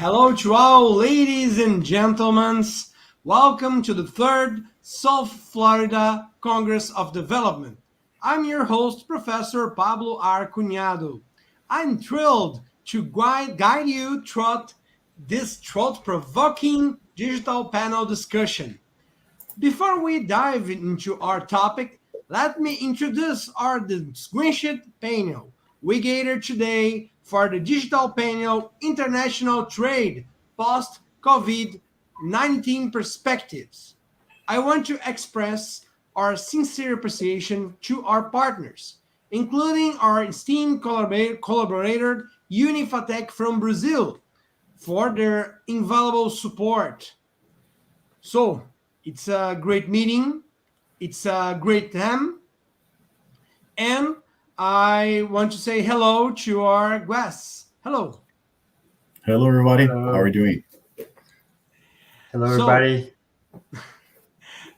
Hello to all ladies and gentlemen. Welcome to the third South Florida Congress of Development. I'm your host, Professor Pablo R. Cunhado. I'm thrilled to guide you through this thought-provoking digital panel discussion. Before we dive into our topic, let me introduce our distinguished panel. We gather today for the digital panel International Trade Post-COVID-19 Perspectives. I want to express our sincere appreciation to our partners, including our esteemed collaborator Unifatec from Brazil, for their invaluable support. So, it's a great meeting. It's a great time. And I want to say hello to our guests. Hello. Hello, everybody. How are Hello. you doing? Hello, So everybody.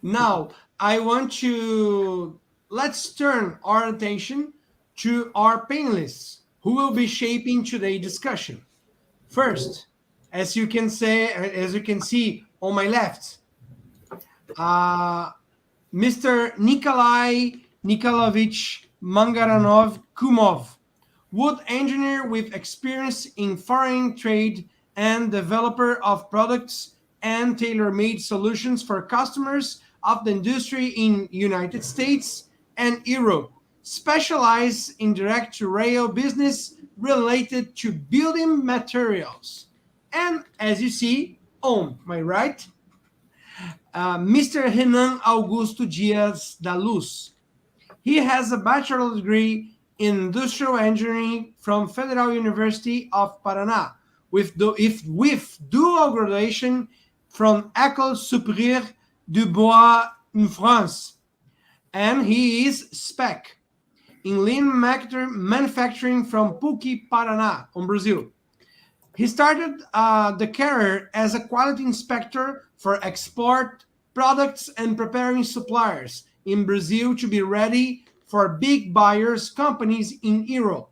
now I want to let's turn our attention to our panelists who will be shaping today's discussion. First, as you can see on my left, Mr. Nikalaevitch Kumov, wood engineer with experience in foreign trade and developer of products and tailor-made solutions for customers of the industry in United States and Europe, specialized in direct-to-rail business related to building materials. And as you see on my right, Mr. Renan Augusto Dias da Luz. He has a bachelor's degree in industrial engineering from Federal University of Paraná, with dual graduation from École Supérieure du Bois in France. And he is Spec in lean manufacturing from PUC Paraná, on Brazil. He started the career as a quality inspector for export products and preparing suppliers in Brazil to be ready for big buyers companies in Europe.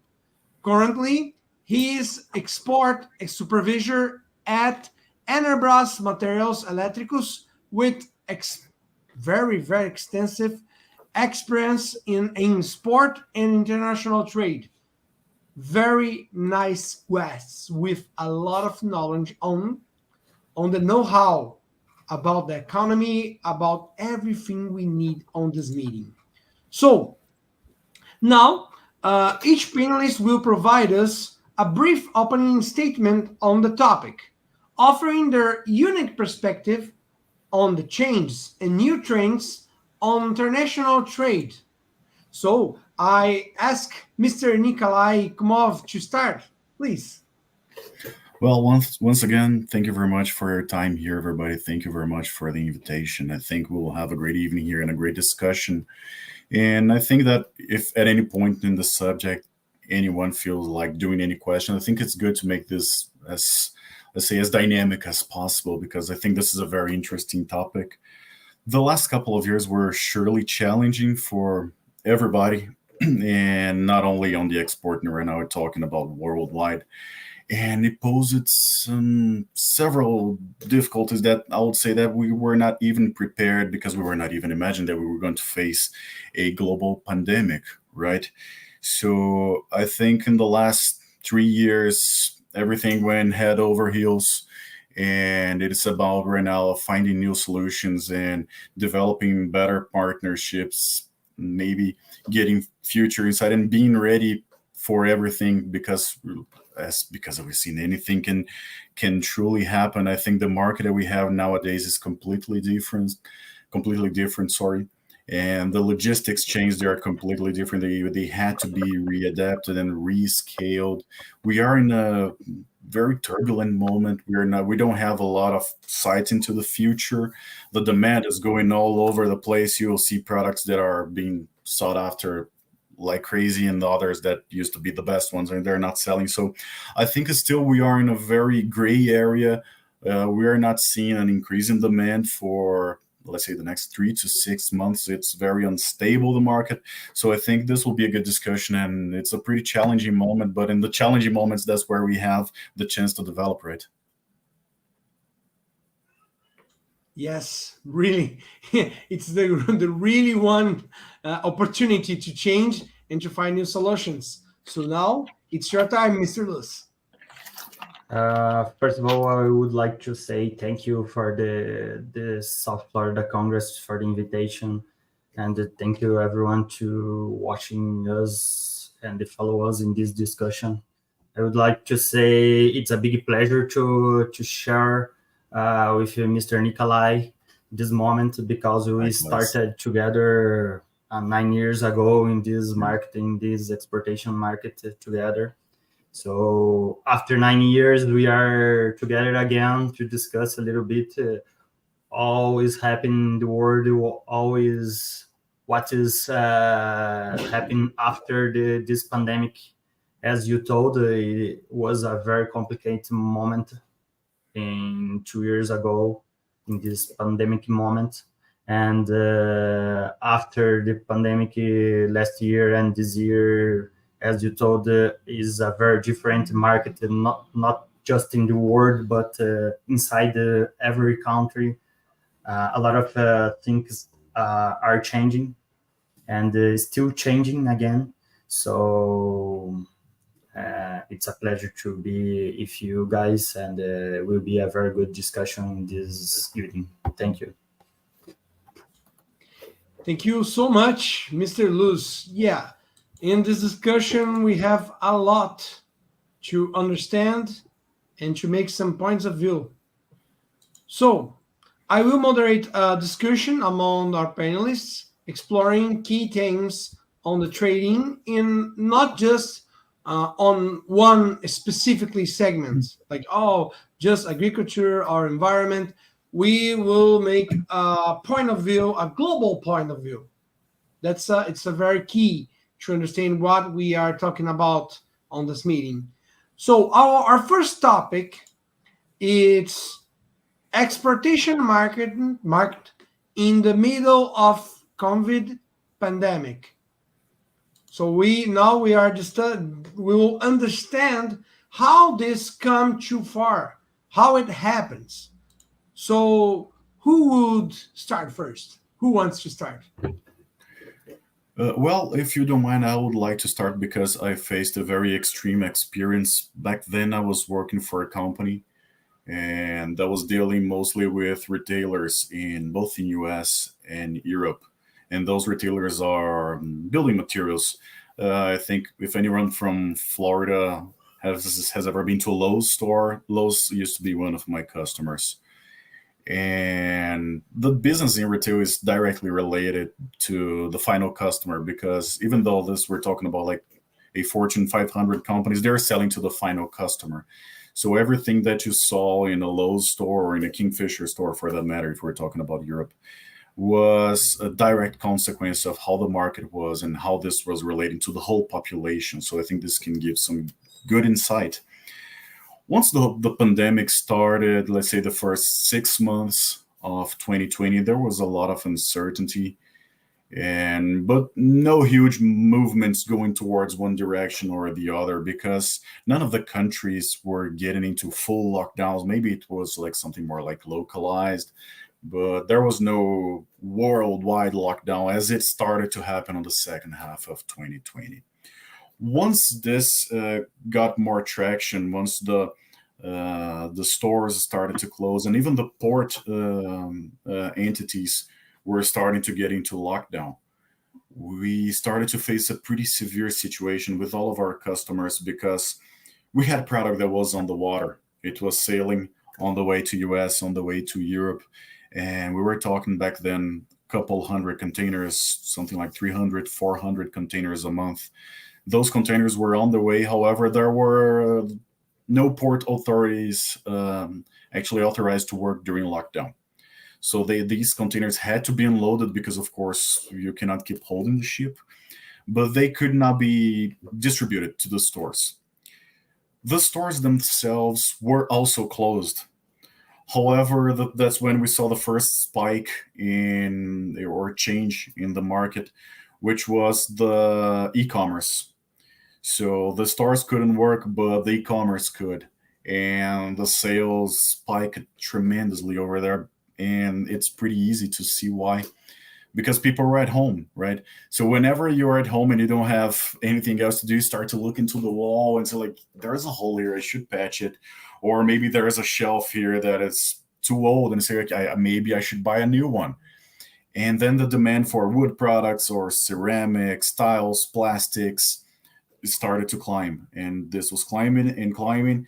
Currently, he is export supervisor at Enerbras Materiais Elétricos with very extensive experience in sport and international trade. Very nice guests with a lot of knowledge on the know-how about the economy, about everything we need on this meeting. So now each panelist will provide us a brief opening statement on the topic, offering their unique perspective on the changes and new trends on international trade. So I ask Mr. Nikalay Kumov to start, please. Well, once again, thank you very much for your time here, everybody. Thank you very much for the invitation. I think we will have a great evening here and a great discussion. And I think that if at any point in the subject anyone feels like doing any question, I think it's good to make this as, let's say, as dynamic as possible, because I think this is a very interesting topic. The last couple of years were surely challenging for everybody, and not only on the export, and right now we're talking about worldwide. And it posed some several difficulties that I would say that we were not even prepared, because we were not even imagined that we were going to face a global pandemic, right? So I think in the last 3 years, everything went head over heels, and it is about right now finding new solutions and developing better partnerships, maybe getting future insight and being ready for everything, because we've seen anything can truly happen. I think the market that we have nowadays is completely different, sorry. And the logistics chains, they are completely different. They had to be readapted and rescaled. We are in a very turbulent moment. We don't have a lot of sight into the future. The demand is going all over the place. You will see products that are being sought after like crazy, and the others that used to be the best ones, and they're not selling. So I think still we are in a very gray area. We are not seeing an increase in demand for, let's say, the next 3 to 6 months. It's very unstable, the market. So I think this will be a good discussion, and it's a pretty challenging moment, but in the challenging moments, that's where we have the chance to develop, right? Yes, really. It's the really one opportunity to change and to find new solutions. So now it's your time, Mr. Luz. First of all, I would like to say thank you for the South Florida Congress for the invitation, and thank you everyone to watching us and follow us in this discussion. I would like to say it's a big pleasure to share with you, Mr. Nikalay, this moment because we Likewise. started together 9 years ago in this market, in this exportation market together. So after 9 years, we are together again to discuss a little bit always happening in the world, always what is happening after this pandemic. As you told, it was a very complicated moment in 2 years ago in this pandemic moment. And after the pandemic last year and this year, as you told, is a very different market, and not just in the world, but inside every country. A lot of things are changing and still changing again. So it's a pleasure to be with you guys, and will be a very good discussion this evening. Thank you. Thank you so much, Mr. Luz. Yeah, in this discussion, we have a lot to understand and to make some points of view. So, I will moderate a discussion among our panelists, exploring key themes on the trading in not just on one specifically segment, like, oh, just agriculture or environment. We will make a point of view, a global point of view. It's a very key to understand what we are talking about on this meeting. So our first topic is exportation market in the middle of COVID pandemic. So we will understand how this come too far, how it happens. So who would start first? Who wants to start? Well, if you don't mind, I would like to start because I faced a very extreme experience. Back then, I was working for a company, and I was dealing mostly with retailers in both in US and Europe. And those retailers are building materials. I think if anyone from Florida has ever been to a Lowe's store, Lowe's used to be one of my customers. And the business in retail is directly related to the final customer because even though this we're talking about like a Fortune 500 companies, they're selling to the final customer. So everything that you saw in a Lowe's store or in a Kingfisher store, for that matter, if we're talking about Europe, was a direct consequence of how the market was and how this was relating to the whole population. So I think this can give some good insight. Once the pandemic started, let's say the first 6 months of 2020, there was a lot of uncertainty but no huge movements going towards one direction or the other because none of the countries were getting into full lockdowns. Maybe it was like something more like localized, but there was no worldwide lockdown as it started to happen on the second half of 2020. Once this got more traction, once the stores started to close, and even the port entities were starting to get into lockdown, we started to face a pretty severe situation with all of our customers because we had product that was on the water. It was sailing on the way to US, on the way to Europe, and we were talking back then a couple hundred containers, something like 300, 400 containers a month. Those containers were on the way. However, there were no port authorities actually authorized to work during lockdown. So these containers had to be unloaded because, of course, you cannot keep holding the ship, but they could not be distributed to the stores. The stores themselves were also closed. However, that's when we saw the first spike or change in the market, which was the e-commerce. So the stores couldn't work, but the e-commerce could. And the sales spiked tremendously over there. and it's pretty easy to see why, because people are at home, right? So whenever you're at home and you don't have anything else to do, you start to look into the wall and say, like, there's a hole here, I should patch it. Or maybe there's a shelf here that is too old, and say, okay, maybe I should buy a new one. And then the demand for wood products or ceramics, tiles, plastics started to climb. And this was climbing and climbing,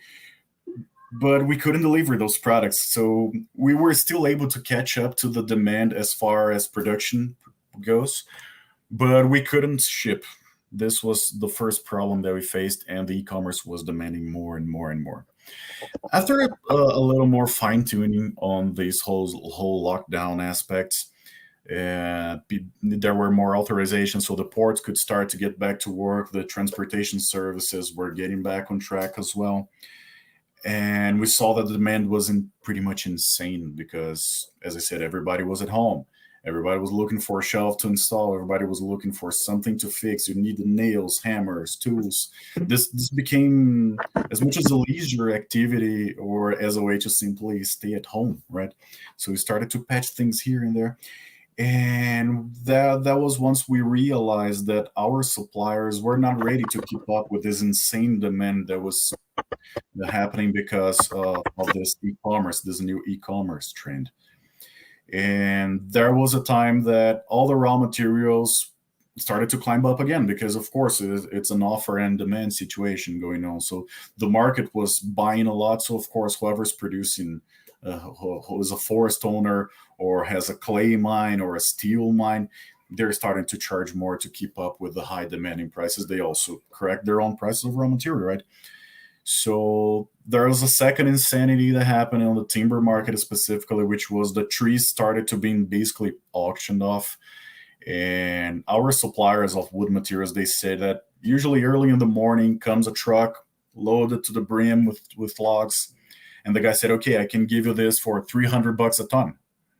but we couldn't deliver those products. So we were still able to catch up to the demand as far as production goes, but we couldn't ship. This was the first problem that we faced, and the e-commerce was demanding more and more and more. After a little more fine tuning on these whole lockdown aspects, there were more authorizations, so the ports could start to get back to work. The transportation services were getting back on track as well. And we saw that the demand wasn't pretty much insane because, as I said, everybody was at home. Everybody was looking for a shelf to install. Everybody was looking for something to fix. You needed nails, hammers, tools. This became as much as a leisure activity or as a way to simply stay at home, right? So we started to patch things here and there. And that was once we realized that our suppliers were not ready to keep up with this insane demand that was happening because of this e-commerce, this new e-commerce trend. And there was a time that all the raw materials started to climb up again because, of course, it's an offer and demand situation going on. So the market was buying a lot. So, of course, whoever's producing, who is a forest owner or has a clay mine or a steel mine, they're starting to charge more to keep up with the high demanding prices. They also correct their own prices of raw material, right? So there was a second insanity that happened on the timber market specifically, which was the trees started to being basically auctioned off. And our suppliers of wood materials, they say that usually early in the morning comes a truck loaded to the brim with logs. And the guy said, okay, I can give you this for $300 a ton.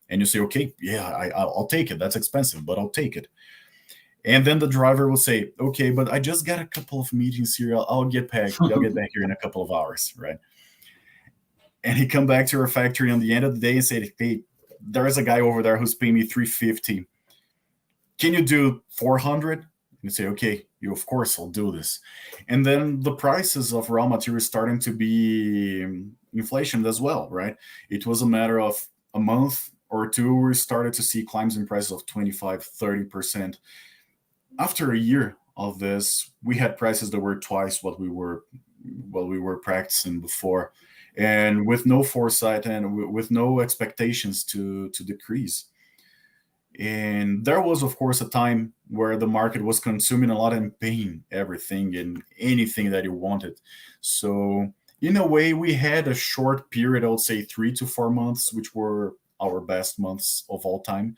And you say, okay, yeah, I'll take it. That's expensive, but I'll take it. And then the driver will say, okay, but I just got a couple of meetings here. I'll get back. I'll get back here in a couple of hours, right? And he come back to our factory on the end of the day and said, hey, there is a guy over there who's paying me $350. Can you do 400? And you say, okay, of course I'll do this. And then the prices of raw materials starting to be inflation as well, right? It was a matter of a month or two, we started to see climbs in prices of 25, 30%. After a year of this, we had prices that were twice what we were practicing before, and with no foresight and with no expectations to decrease. And there was, of course, a time where the market was consuming a lot and paying everything and anything that you wanted. So in a way, we had a short period, I would say 3 to 4 months, which were our best months of all time,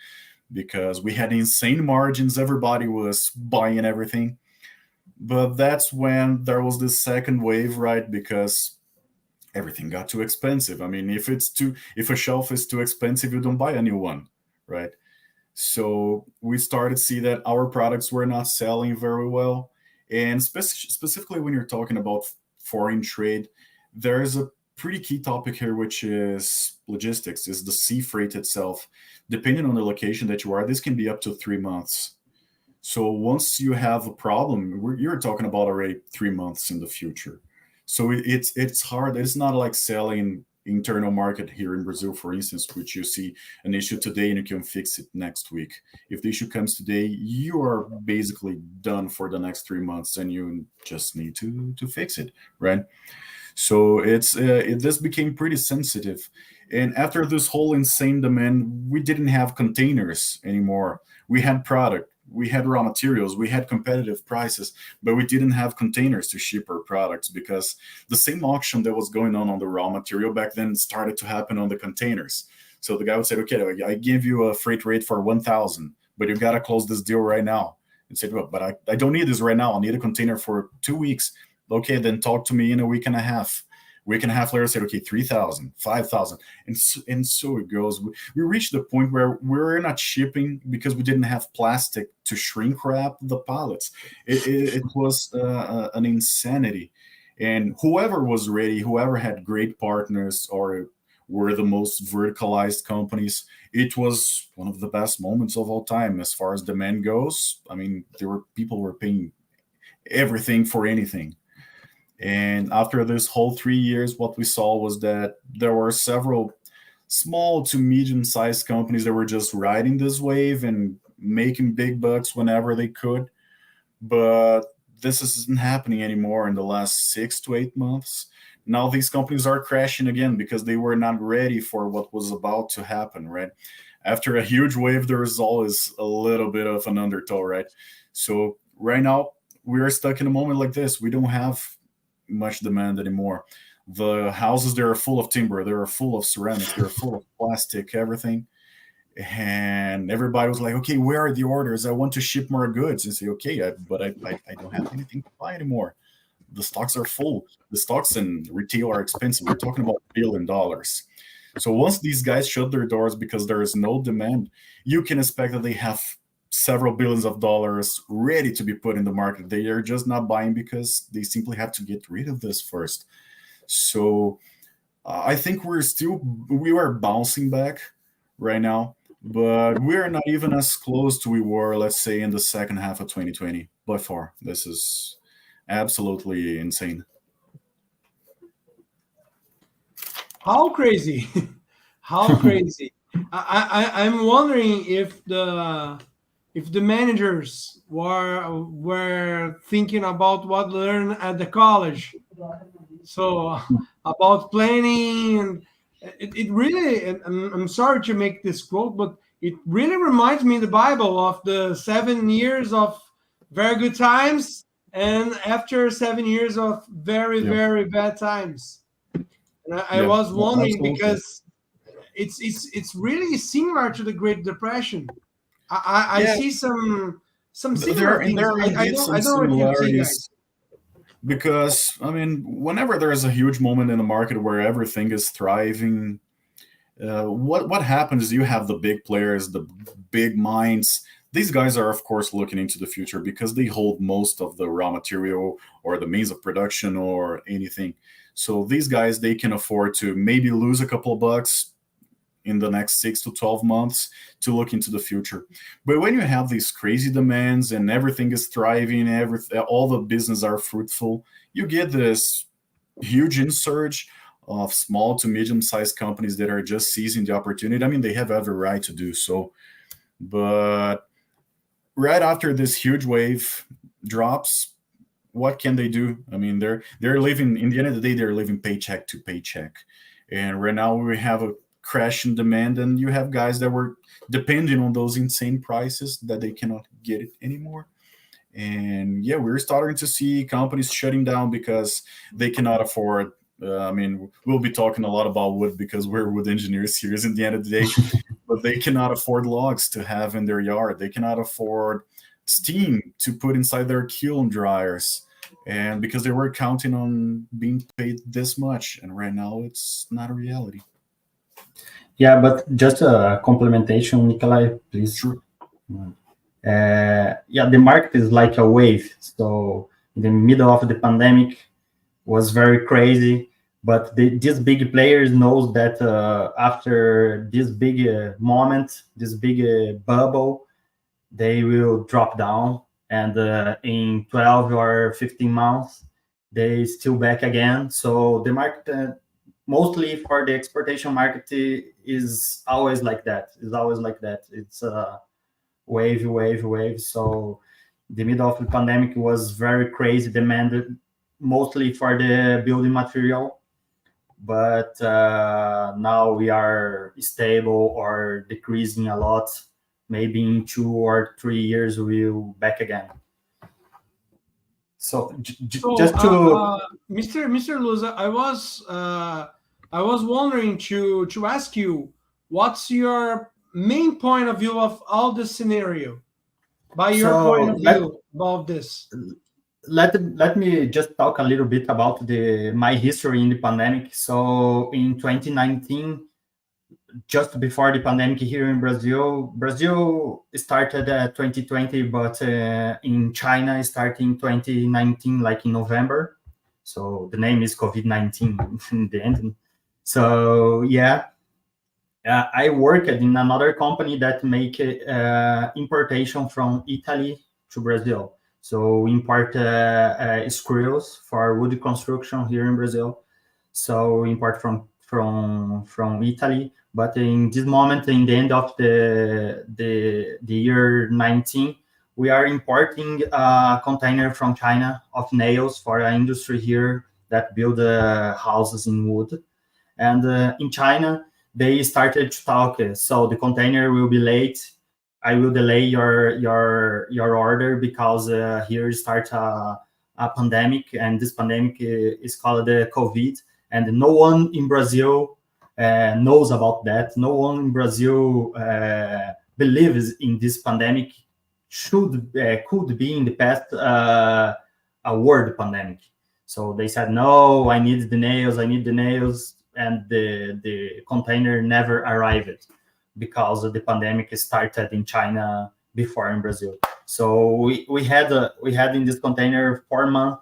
because we had insane margins. Everybody was buying everything. But that's when there was this second wave, right? Because everything got too expensive. I mean, if a shelf is too expensive, you don't buy a new one, right? So we started to see that our products were not selling very well. And specifically when you're talking about foreign trade, there's a pretty key topic here, which is logistics, is the sea freight itself. Depending on the location that you are, this can be up to 3 months. So once you have a problem, you're talking about already 3 months in the future. So it's hard. It's not like selling internal market here in Brazil, for instance, which you see an issue today and you can fix it next week. If the issue comes today, you are basically done for the next 3 months and you just need to fix it, right? So this became pretty sensitive. And after this whole insane demand, we didn't have containers anymore. We had product, we had raw materials, we had competitive prices, but we didn't have containers to ship our products because the same auction that was going on the raw material back then started to happen on the containers. So the guy would say, okay, I give you a freight rate for 1,000, but you got to close this deal right now. And said, well, but I don't need this right now. I'll need a container for 2 weeks. Okay, then talk to me in a week and a half. Week and a half later, said, okay, 3,000, 5,000. And so it goes. We reached the point where we're not shipping because we didn't have plastic to shrink wrap the pallets. It was an insanity. And whoever was ready, whoever had great partners or were the most verticalized companies. It was one of the best moments of all time as far as demand goes. I mean, people were paying everything for anything. And after this whole 3 years, what we saw was that there were several small to medium-sized companies that were just riding this wave and making big bucks whenever they could. But this isn't happening anymore in the last 6 to 8 months. Now these companies are crashing again because they were not ready for what was about to happen, right? After a huge wave, there's always a little bit of an undertow, right? So right now, we are stuck in a moment like this. We don't have much demand anymore. The houses, they're full of timber, they're full of ceramics, they're full of plastic, everything. And everybody was like, okay, where are the orders? I want to ship more goods. And say, okay, but I don't have anything to buy anymore. The stocks are full. The stocks in retail are expensive. We're talking about $1 billion. So once these guys shut their doors because there is no demand, you can expect that they have several billions of dollars ready to be put in the market. They are just not buying because they simply have to get rid of this first. So I think we are bouncing back right now, but we're not even as close to we were, let's say, in the second half of 2020 by far. This is absolutely insane. How crazy? How crazy? I'm wondering if the managers were thinking about what learned at the college. So about planning, and it really, and I'm sorry to make this quote, but it really reminds me in the Bible of the 7 years of very good times, and after 7 years of very, Yeah. very bad times. And I Yeah, was wondering absolutely. because it's really similar to the Great Depression. I Yeah. see some There similar and things. there are indeed some I don't know what you see, similarities. guys. Because I mean, whenever there is a huge moment in the market where everything is thriving, what happens is you have the big players, the big minds. These guys are, of course, looking into the future because they hold most of the raw material or the means of production or anything. So these guys, they can afford to maybe lose a couple of bucks in the next 6 to 12 months to look into the future. But when you have these crazy demands and everything is thriving, all the business are fruitful, you get this huge insurge of small to medium-sized companies that are just seizing the opportunity. I mean, they have every right to do so. But right after this huge wave drops, what can they do? I mean, they're living, in the end of the day, they're living paycheck to paycheck. And right now we have a crash in demand, and you have guys that were depending on those insane prices that they cannot get it anymore. And yeah, we're starting to see companies shutting down because they cannot afford. I mean, we'll be talking a lot about wood because we're wood engineers here. Is in the end of the day, but they cannot afford logs to have in their yard. They cannot afford steam to put inside their kiln dryers, and because they were counting on being paid this much, and right now it's not a reality. Yeah, but just a complementation, Nikalay, please. Sure. Yeah, the market is like a wave. So in the middle of the pandemic was very crazy, but these big players knows that after this big moment, this big bubble, they will drop down, and in 12 or 15 months, they still back again. So the market, mostly for the exportation market, is always like that. It's always like that. It's wave, wave, wave. So the middle of the pandemic was very crazy demand, mostly for the building material. But now we are stable or decreasing a lot. Maybe in 2 or 3 years we'll back again. So just to Mr. Luza, I was wondering to ask you, what's your main point of view of all this scenario? By your point of view about this. Let me just talk a little bit about my history in the pandemic. So in 2019, just before the pandemic here in Brazil started 2020, but in China starting 2019, like in November. So the name is COVID-19 in the end. So yeah, I worked in another company that make importation from Italy to Brazil. So import screws for wood construction here in Brazil. So import from Italy. But in this moment, in the end of the year 19, we are importing a container from China of nails for an industry here that build houses in wood. And in China, they started to talk. So the container will be late. I will delay your order because here starts a pandemic, and this pandemic is called the COVID. And no one in Brazil knows about that. No one in Brazil believes in this pandemic. Could be in the past a world pandemic. So they said, no, I need the nails. I need the nails. And the container never arrived because the pandemic started in China before in Brazil. So we had in this container 4 months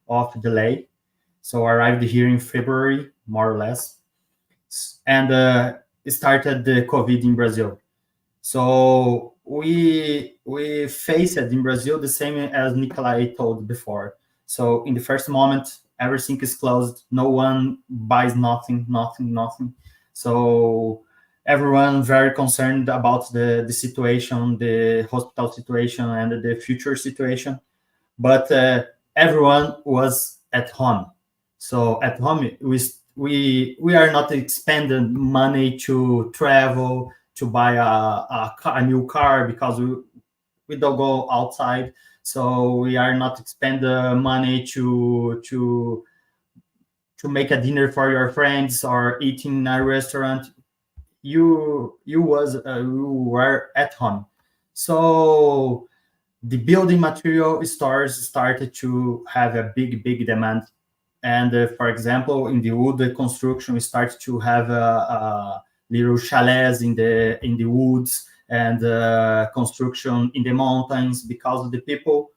of delay. So arrived here in February, more or less, and started the COVID in Brazil. So we faced in Brazil the same as Nikalay told before. So in the first moment, everything is closed. No one buys nothing. So everyone very concerned about the situation, the hospital situation, and the future situation. But everyone was at home. So at home, we are not expending money to travel, to buy a new car because we don't go outside. So we are not expending money to make a dinner for your friends or eat in a restaurant. You were at home. So the building material stores started to have a big demand. And for example, in the wood construction, we started to have little chalets in the woods and construction in the mountains, because the people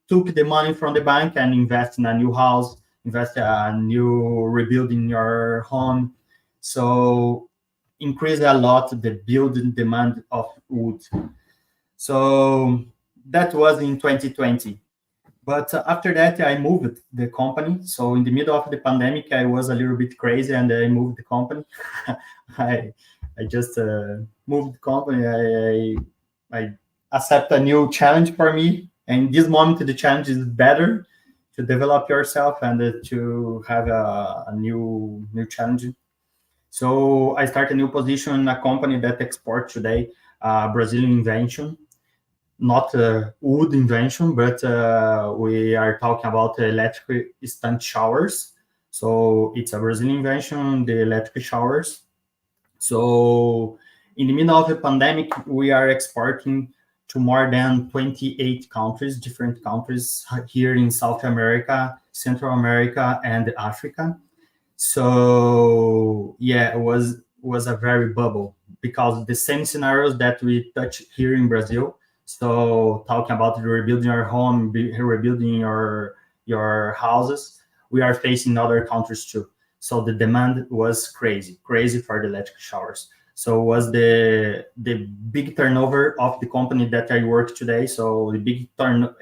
took the money from the bank and invest in a new house, invest in a new rebuilding your home. So increase a lot the building demand of wood. So that was in 2020. But after that, I moved the company. So in the middle of the pandemic, I was a little bit crazy and I moved the company. I just moved the company. I accept a new challenge for me. And in this moment, the challenge is better to develop yourself and to have a new challenge. So I start a new position in a company that exports today Brazilian invention. Not wood invention, but we are talking about electric instant showers. So it's a Brazilian invention, the electric showers. So in the middle of the pandemic, we are exporting to more than 28 countries, different countries here in South America, Central America, and Africa. So yeah, it was a very bubble, because the same scenarios that we touch here in Brazil. So talking about rebuilding your home, rebuilding your houses, we are facing other countries too. So the demand was crazy for the electric showers. So was the big turnover of the company that I work today. So the big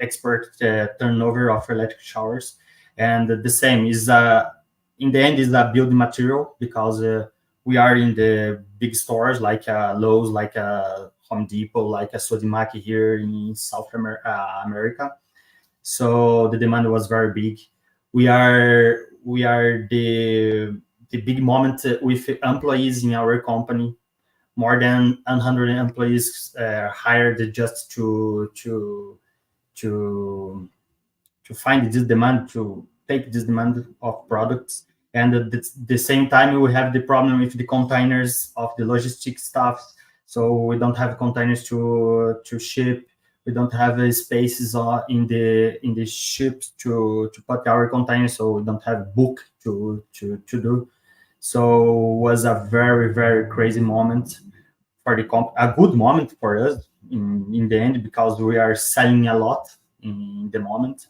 expert turnover of electric showers, and the same is in the end is a building material, because we are in the big stores like Lowe's, like Home Depot, like a Sodimac here in South America. So the demand was very big. We are the big moment with employees in our company. More than 100 employees hired just to find this demand, to take this demand of products. And at the same time, we have the problem with the containers of the logistics stuff. So we don't have containers to ship. We don't have spaces in the ships to put our containers. So we don't have book to do. So was a very crazy moment for the company. A good moment for us in the end, because we are selling a lot in the moment.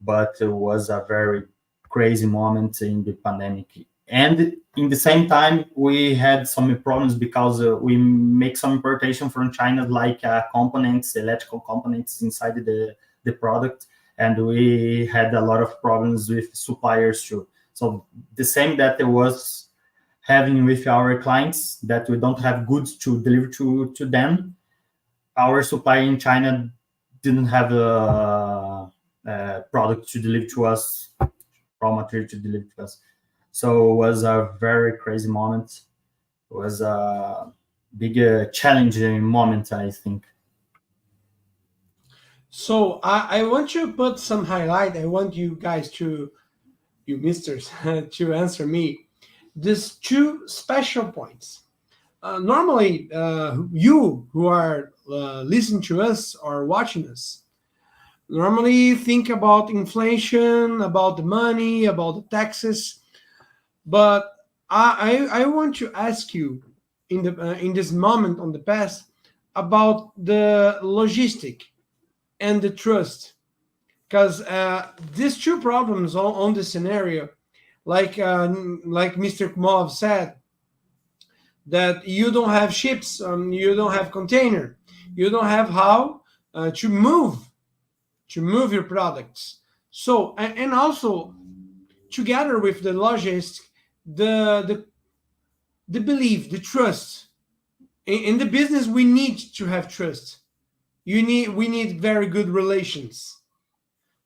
But it was a very crazy moment in the pandemic And in the same time, we had some problems because we make some importation from China, like components, electrical components inside the product. And we had a lot of problems with suppliers too. So the same that there was having with our clients, that we don't have goods to deliver to them. Our supplier in China didn't have a product to deliver to us, raw material to deliver to us. So it was a very crazy moment. It was a big challenging moment, I think. So I want you to put some highlight. I want you guys to, you misters, to answer me. These two special points. Normally, you who are listening to us or watching us, normally think about inflation, about the money, about the taxes. But I want to ask you in this moment on the past about the logistic and the trust, because these two problems on the scenario, like Mr. Kumov said, that you don't have ships, you don't have container, you don't have how to move your products. So and also together with the logistics, the belief, the trust in the business, we need to have trust. We need very good relations.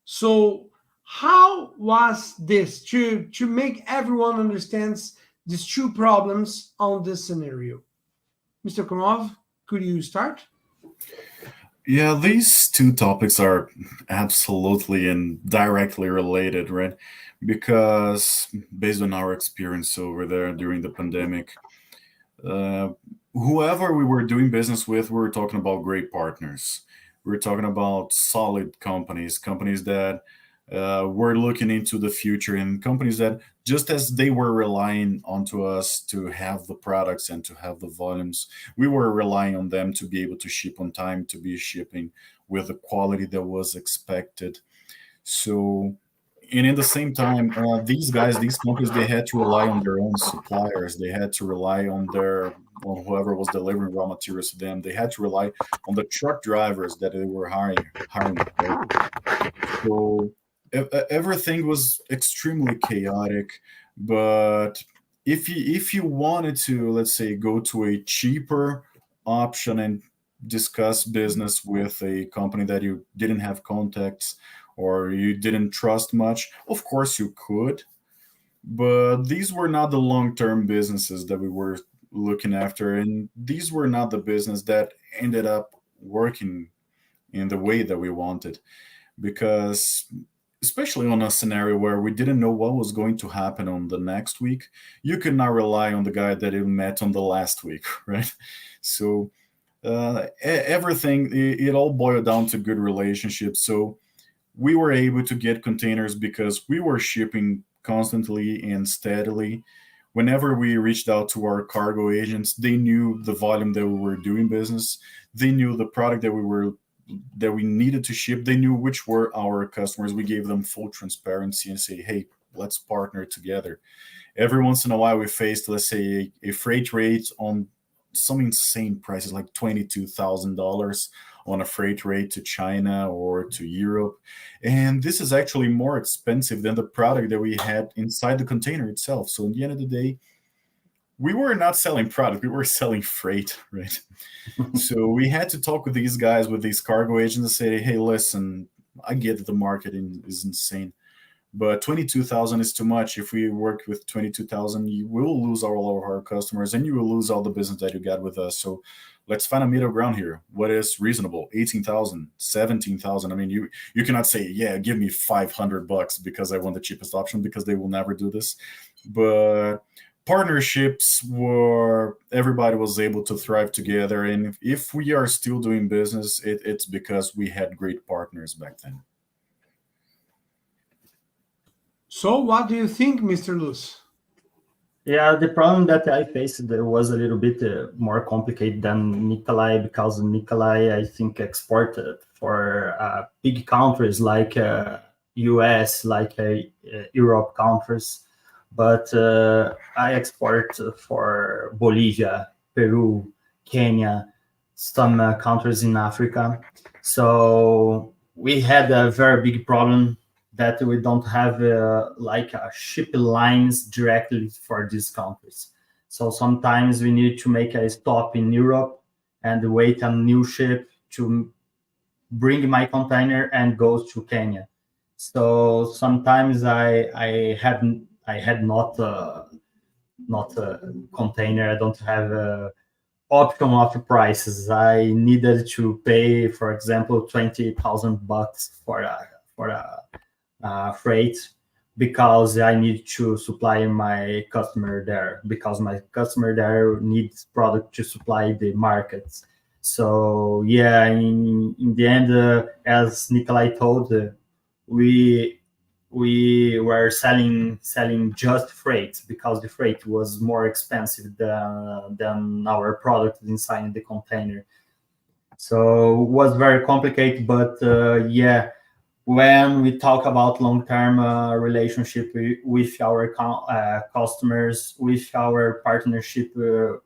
So how was this to make everyone understands these two problems on this scenario? Mr. Kumov, could you start? Yeah, these two topics are absolutely and directly related, right? Because based on our experience over there during the pandemic, uh, whoever we were doing business with, we were talking about great partners. We were talking about solid companies, companies that were looking into the future, and companies that, just as they were relying onto us to have the products and to have the volumes, we were relying on them to be able to ship on time, to be shipping with the quality that was expected. So, and in the same time, these guys, these companies, they had to rely on their own suppliers. They had to rely on whoever was delivering raw materials to them. They had to rely on the truck drivers that they were hiring. Right? So everything was extremely chaotic. But if you wanted to, let's say, go to a cheaper option and discuss business with a company that you didn't have contacts or you didn't trust much, of course you could. But these were not the long-term businesses that we were looking after, and these were not the business that ended up working in the way that we wanted, because especially on a scenario where we didn't know what was going to happen on the next week, you could not rely on the guy that you met on the last week, right? So everything, it all boiled down to good relationships. So we were able to get containers because we were shipping constantly and steadily. Whenever we reached out to our cargo agents, they knew the volume that we were doing business. They knew the product that we needed to ship. They knew which were our customers. We gave them full transparency and say, hey, let's partner together. Every once in a while, we faced, let's say, a freight rate on some insane prices, like $22,000 on a freight rate to China or to Europe. And this is actually more expensive than the product that we had inside the container itself. So at the end of the day, we were not selling product, we were selling freight, right? So we had to talk with these guys, with these cargo agents, and say, hey, listen, I get that the market is insane, but 22,000 is too much. If we work with 22,000, you will lose all of our customers and you will lose all the business that you got with us. So let's find a middle ground here. What is reasonable? 18,000, 17,000. I mean, you cannot say, yeah, give me $500 because I want the cheapest option, because they will never do this. But partnerships where everybody was able to thrive together. And if we are still doing business, it's because we had great partners back then. So what do you think, Mr. Luz? Yeah, the problem that I faced was a little bit more complicated than Nikalay, because Nikalay, I think, exported for big countries like US, like Europe countries. but I export for Bolivia, Peru, Kenya, some countries in Africa. So we had a very big problem that we don't have like ship lines directly for these countries. So sometimes we need to make a stop in Europe and wait a new ship to bring my container and go to Kenya. So sometimes I had not a container. I don't have a option of prices. I needed to pay, for example, $20,000 for a freight because I need to supply my customer there because my customer there needs product to supply the markets. So yeah, in the end, as Nikalay told, we we were selling just freight because the freight was more expensive than our product inside the container. So it was very complicated, but yeah, when we talk about long-term relationship with our customers, with our partnership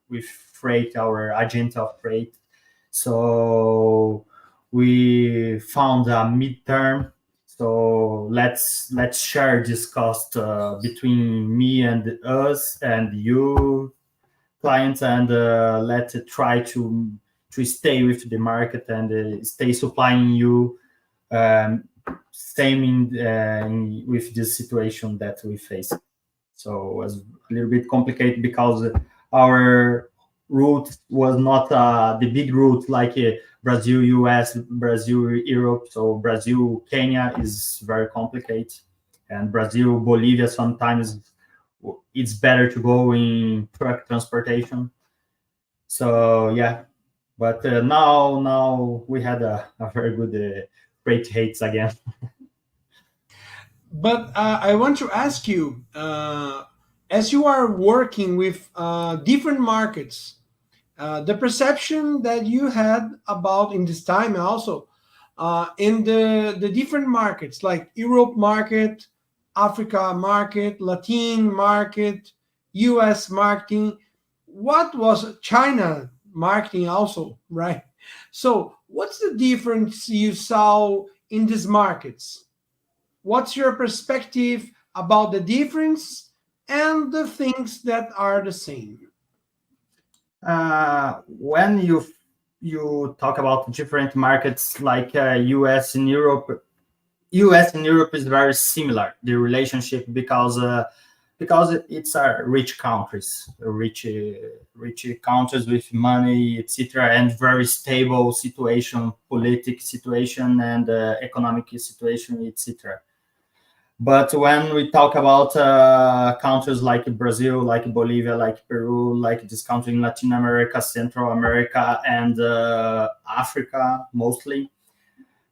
with freight, our agent of freight, so we found a midterm. So let's share this cost between me and us and you clients, and let's try to stay with the market and stay supplying you um, same with this situation that we face. So it was a little bit complicated because our route was not the big route like Brazil, US, Brazil, Europe. So Brazil, Kenya is very complicated, and Brazil, Bolivia sometimes it's better to go in truck transportation. So yeah, but now we had a very good freight rates again. But I want to ask you, as you are working with different markets, the perception that you had about in this time also in the different markets like Europe market, Africa market, Latin market, US marketing, what was China marketing also, right? So what's the difference you saw in these markets? What's your perspective about the difference and the things that are the same? When you talk about different markets like US and Europe is very similar the relationship because it's rich countries, rich countries with money, etc., and very stable situation, political situation, and economic situation, etc. But when we talk about countries like Brazil, like Bolivia, like Peru, like this country in Latin America, Central America, and Africa mostly,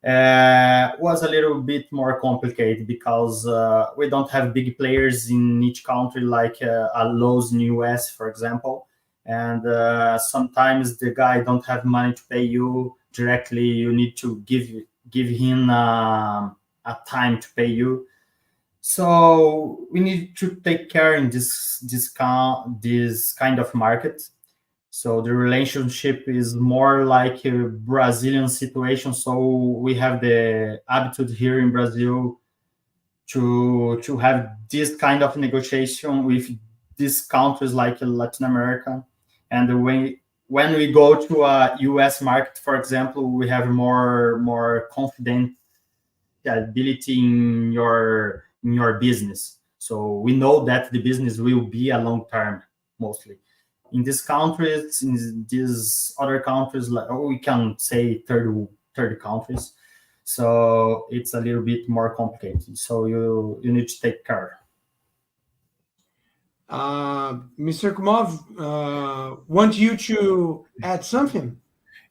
was a little bit more complicated because we don't have big players in each country like a Lowe's in US, for example. And sometimes the guy don't have money to pay you directly. You need to give him a time to pay you, so we need to take care in this kind of market. So the relationship is more like a Brazilian situation. So we have the attitude here in Brazil to have this kind of negotiation with these countries like Latin America. And when we go to a US market, for example, we have more confident ability in your business. So we know that the business will be a long term mostly. In these countries, in these other countries, like we can say third countries. So it's a little bit more complicated. So you need to take care. Mr. Kumov, want you to add something?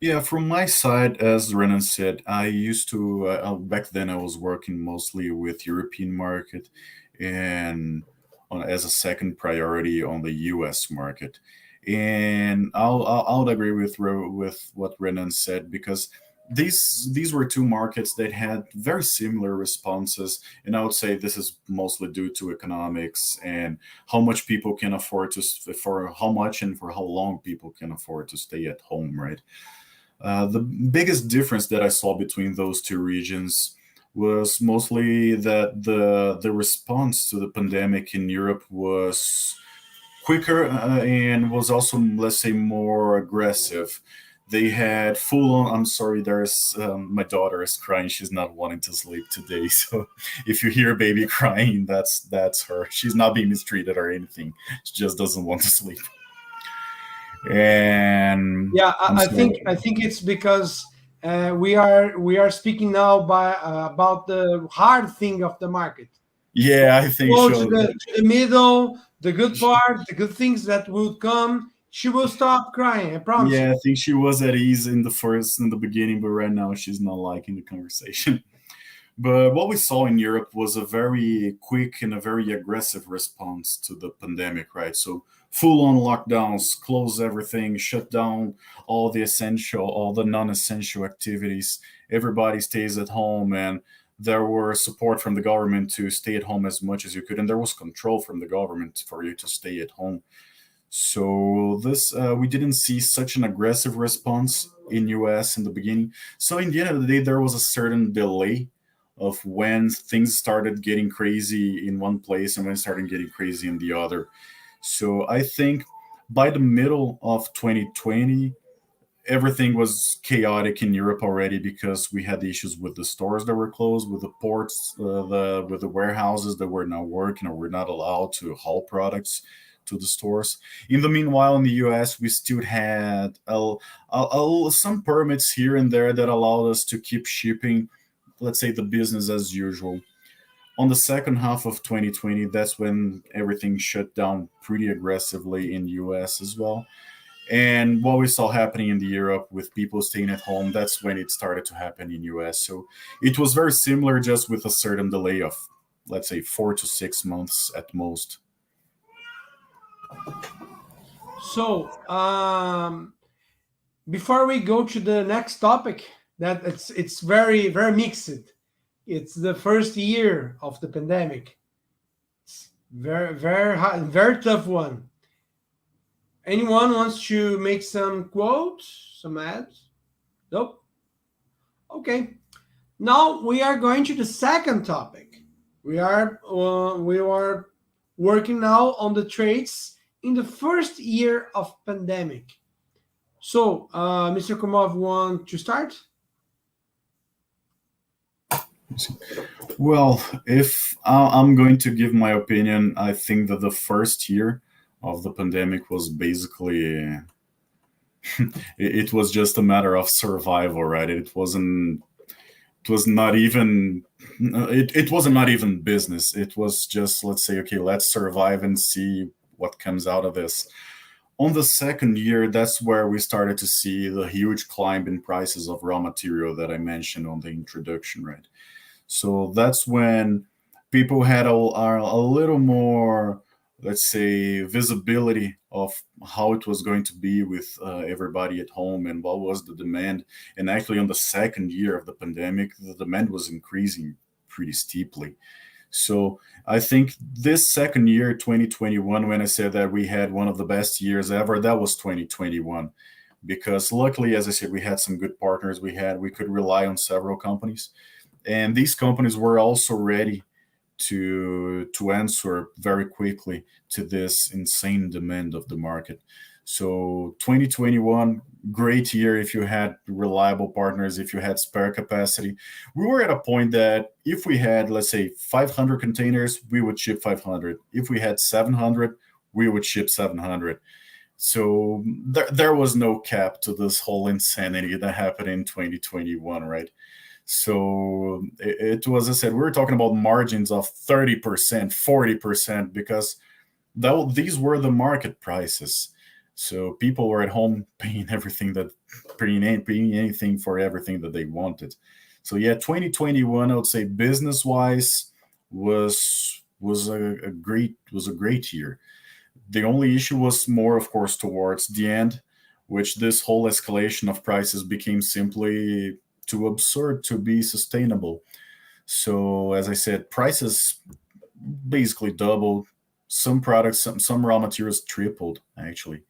Yeah, from my side, as Renan said, I used to back then I was working mostly with European market and as a second priority on the U.S. market. And I'll agree with what Renan said because these were two markets that had very similar responses, and I would say this is mostly due to economics and how much people can afford to for how much and for how long people can afford to stay at home, right? The biggest difference that I saw between those two regions was mostly that the response to the pandemic in Europe was quicker and was also, let's say, more aggressive. They had full on. I'm sorry, there's my daughter is crying. She's not wanting to sleep today. So if you hear a baby crying, that's her. She's not being mistreated or anything. She just doesn't want to sleep. And Yeah, I'm sorry. I think it's because we are speaking now about the hard thing of the market. Yeah, I think Go so. to the middle, the good part, the good things that will come. She will stop crying. I promise you. Yeah, I think she was at ease in the beginning, but right now she's not liking the conversation. But what we saw in Europe was a very quick and a very aggressive response to the pandemic, right? So full on lockdowns, close everything, shut down all the non-essential activities. Everybody stays at home, and there were support from the government to stay at home as much as you could, and there was control from the government for you to stay at home. So this we didn't see such an aggressive response in US in the beginning. So in the end of the day, there was a certain delay of when things started getting crazy in one place and when it started getting crazy in the other. So I think by the middle of 2020, everything was chaotic in Europe already because we had issues with the stores that were closed, with the ports, with the warehouses that were not working or were not allowed to haul products to the stores. In the meanwhile, in the U.S., we still had some permits here and there that allowed us to keep shipping, let's say, the business as usual. On the second half of 2020, that's when everything shut down pretty aggressively in US as well. And what we saw happening in the Europe with people staying at home, that's when it started to happen in US. So it was very similar, just with a certain delay of, let's say, 4 to 6 months at most. So, before we go to the next topic, that it's very very mixed. It's the first year of the pandemic. It's very very hard, very tough one. Anyone wants to make some quotes, some ads? Nope. Okay. Now we are going to the second topic. We are working now on the traits in the first year of pandemic. So, Mr. Kumov, want to start? Well, if I'm going to give my opinion, I think that the first year of the pandemic was basically it was just a matter of survival, right? It was not even it wasn't not even business. It was just, let's say, okay, let's survive and see what comes out of this. On the second year, that's where we started to see the huge climb in prices of raw material that I mentioned on the introduction, right? So that's when people had a little more, let's say, visibility of how it was going to be with everybody at home and what was the demand. And actually, on the second year of the pandemic, the demand was increasing pretty steeply. So I think this second year, 2021, when I said that we had one of the best years ever, that was 2021. Because luckily, as I said, we had some good partners. We could rely on several companies, and these companies were also ready to answer very quickly to this insane demand of the market. So 2021, great year if you had reliable partners, if you had spare capacity. We were at a point that if we had, let's say, 500 containers, we would ship 500. If we had 700, we would ship 700. So there was no cap to this whole insanity that happened in 2021, right? So it was, as I said, we were talking about margins of 30%, 40%, because these were the market prices. So people were at home paying paying anything for everything that they wanted. So yeah, 2021, I would say business wise was a great year. The only issue was more, of course, towards the end, which this whole escalation of prices became simply too absurd to be sustainable. So as I said, prices basically doubled. Some products, some raw materials tripled actually.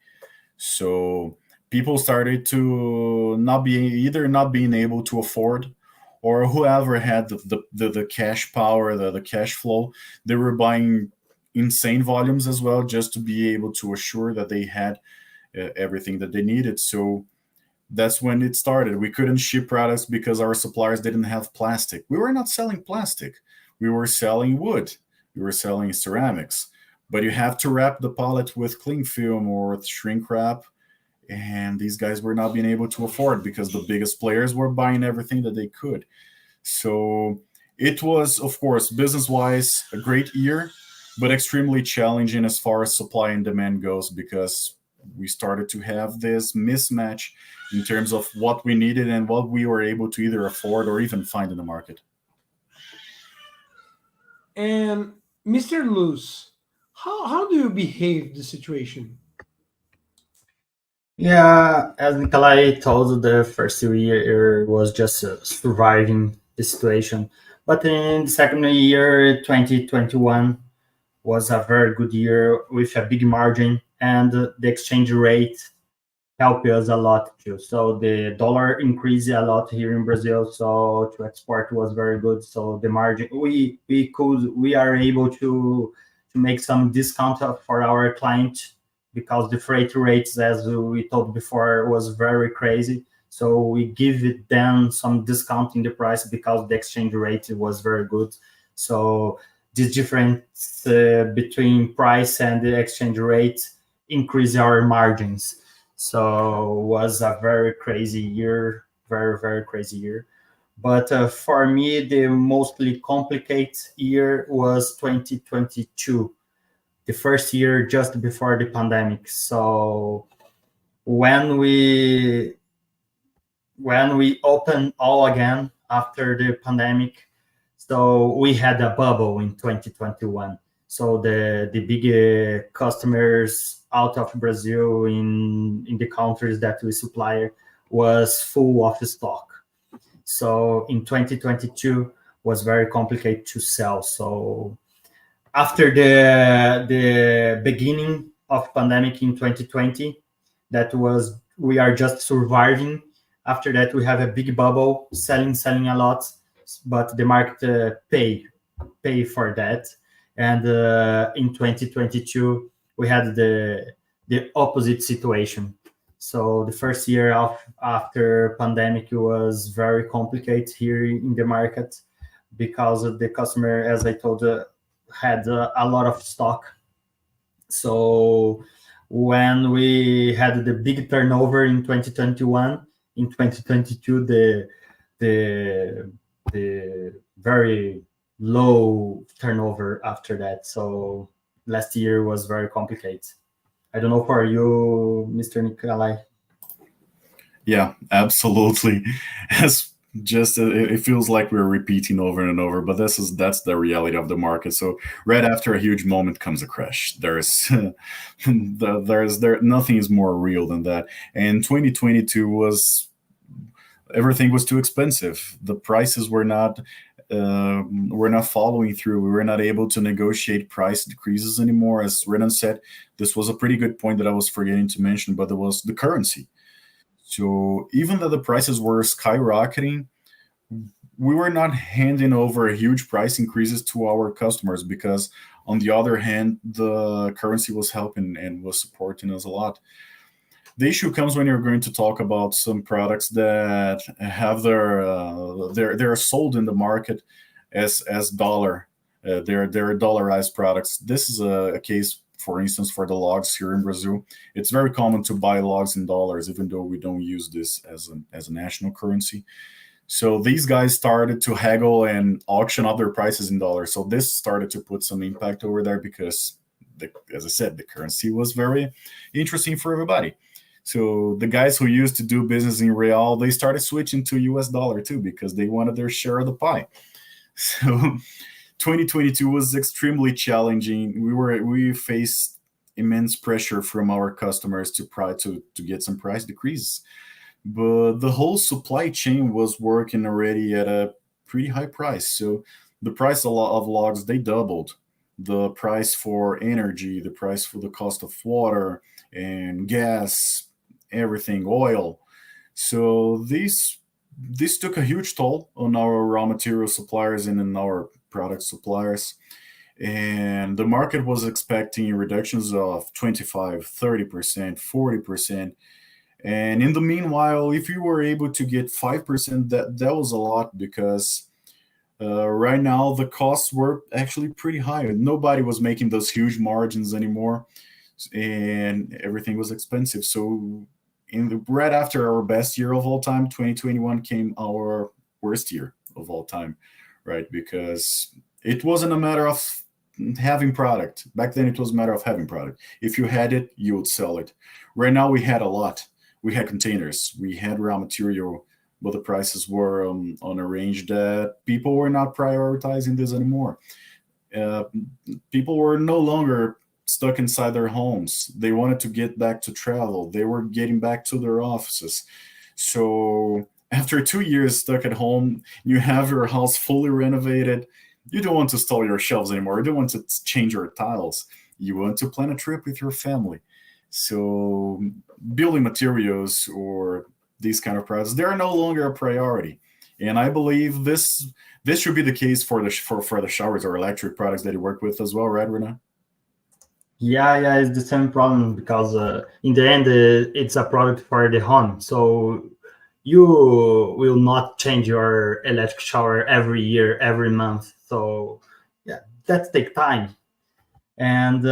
So people started to not be either not being able to afford, or whoever had the cash power, the cash flow, they were buying insane volumes as well just to be able to assure that they had everything that they needed. So that's when it started. We couldn't ship products because our suppliers didn't have plastic. We were not selling plastic. We were selling wood. We were selling ceramics. But you have to wrap the pallet with cling film or with shrink wrap. And these guys were not being able to afford because the biggest players were buying everything that they could. So it was, of course, business wise, a great year, but extremely challenging as far as supply and demand goes because we started to have this mismatch in terms of what we needed and what we were able to either afford or even find in the market. And Mr. Luz, how do you behave the situation? Yeah, as Nikalay told, the first year was just surviving the situation. But in the second year, 2021, was a very good year with a big margin, and the exchange rate helped us a lot too. So the dollar increased a lot here in Brazil, so to export was very good. So the margin we are able to make some discount for our client because the freight rates, as we told before, was very crazy. So we give it them some discount in the price because the exchange rate was very good. So this difference between price and the exchange rate increase our margins. So was a very crazy year, very crazy year. But for me, the mostly complicated year was 2022, the first year just before the pandemic. So when we opened all again after the pandemic, so we had a bubble in 2021. So the big customers out of Brazil in the countries that we supply was full of stock. So in 2022 was very complicated to sell. So after the beginning of pandemic in 2020, that was we are just surviving. After that, we have a big bubble, selling a lot, but the market pay for that. And in 2022, we had the opposite situation. So the first year of after pandemic was very complicated here in the market because of the customer, as I told, had a lot of stock. So when we had the big turnover in 2021, in 2022 the very low turnover after that. So last year was very complicated. I don't know for you, Mr. Nikalay. Yeah, absolutely. As just it feels like we're repeating over and over, but that's the reality of the market. So right after a huge moment comes a crash. There's there nothing is more real than that. And 2022 was everything was too expensive. The prices were not following through. We were not able to negotiate price decreases anymore. As Renan said, this was a pretty good point that I was forgetting to mention, but there was the currency. So even though the prices were skyrocketing, we were not handing over huge price increases to our customers because, on the other hand, the currency was helping and was supporting us a lot. The issue comes when you're going to talk about some products that have they're sold in the market as dollar. They're dollarized products. This is a case, for instance, for the logs here in Brazil. It's very common to buy logs in dollars, even though we don't use this as a national currency. So these guys started to haggle and auction up their prices in dollars. So this started to put some impact over there because, as I said, the currency was very interesting for everybody. So the guys who used to do business in real, they started switching to US dollar too because they wanted their share of the pie. So 2022 was extremely challenging. We faced immense pressure from our customers to get some price decreases but the whole supply chain was working already at a pretty high price. So the price of logs, they doubled. The price for energy, the price for the cost of water and gas, everything, oil. So this took a huge toll on our raw material suppliers and in our product suppliers. And the market was expecting reductions of 25, 30%, 40%. And in the meanwhile, if you were able to get 5%, that was a lot, because right now the costs were actually pretty high. Nobody was making those huge margins anymore, and everything was expensive. So right after our best year of all time, 2021 came our worst year of all time, right? Because it wasn't a matter of having product. Back then it was a matter of having product. If you had it, you would sell it. Right now we had a lot. We had containers, we had raw material, but the prices were on a range that people were not prioritizing this anymore. Uh, People were no longer stuck inside their homes. They wanted to get back to travel. They were getting back to their offices. So after 2 years stuck at home, you have your house fully renovated. You don't want to install your shelves anymore. You don't want to change your tiles. You want to plan a trip with your family. So building materials or these kind of products, they are no longer a priority. And I believe this should be the case for the showers or electric products that you work with as well, right, Renan? Yeah, it's the same problem, because in the end, it's a product for the home. So you will not change your electric shower every year, every month. So yeah, that take time. And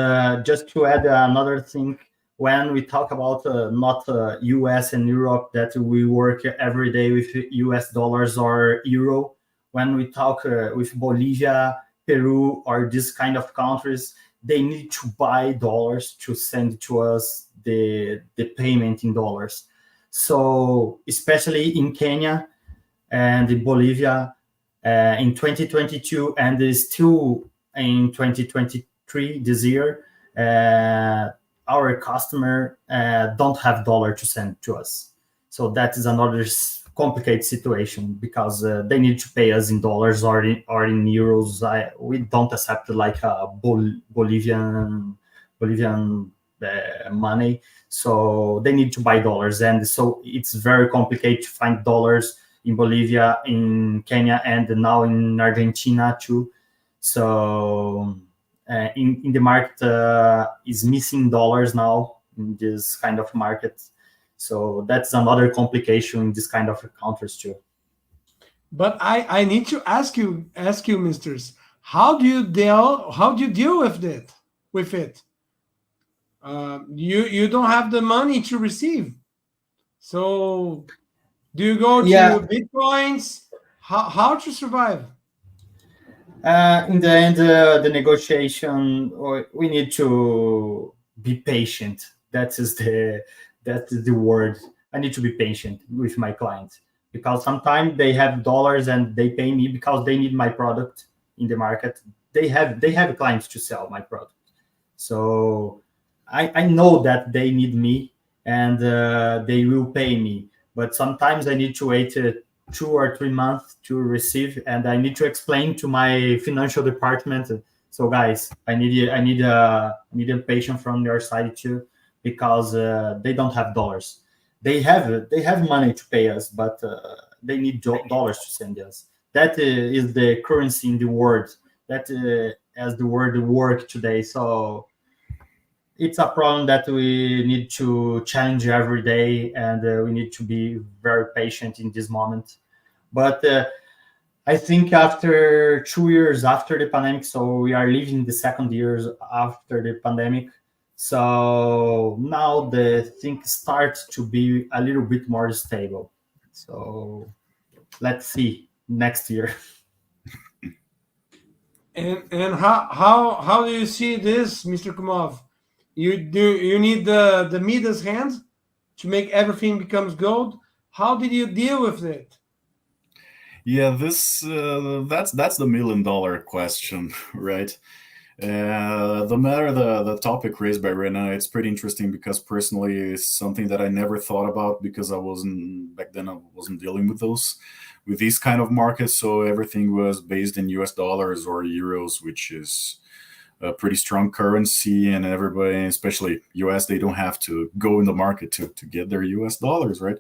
just to add another thing, when we talk about not US and Europe, that we work every day with US dollars or euro, when we talk with Bolivia, Peru, or this kind of countries, they need to buy dollars to send to us the payment in dollars. So especially in Kenya and in Bolivia, in 2022 and still in 2023 this year, our customer don't have dollar to send to us. So that is another complicated situation, because they need to pay us in dollars or in euros. We don't accept like a Bolivian money. So they need to buy dollars, and so it's very complicated to find dollars in Bolivia, in Kenya, and now in Argentina too. So in the market is missing dollars now in this kind of market. So that's another complication in this kind of countries too. But I need to ask you, misters, how do you deal with it? With it, you don't have the money to receive. So do you go Yeah, to bitcoins? How to survive? in the end, the negotiation, we need to be patient. That is the word. I need to be patient with my clients, because sometimes they have dollars and they pay me because they need my product in the market. They have clients to sell my product. So I know that they need me, and they will pay me. But sometimes I need to wait 2 or 3 months to receive, and I need to explain to my financial department. So guys, I need a patient from your side too, because they don't have dollars. They have money to pay us, but they need dollars to send us. That is the currency in the world. That as the word work today. So it's a problem that we need to challenge every day, and we need to be very patient in this moment. But I think after 2 years after the pandemic, so we are living the second years after the pandemic. So now the things start to be a little bit more stable. So let's see next year. And how do you see this, Mr. Kumov? You need the Midas hands to make everything becomes gold. How did you deal with it? Yeah, this that's the $1 million question, right? The topic raised by Renan, it's pretty interesting because personally, it's something that I never thought about because I wasn't back then. I wasn't dealing with these kind of markets, so everything was based in U.S. dollars or euros, which is a pretty strong currency, and everybody, especially U.S., they don't have to go in the market to get their U.S. dollars, right?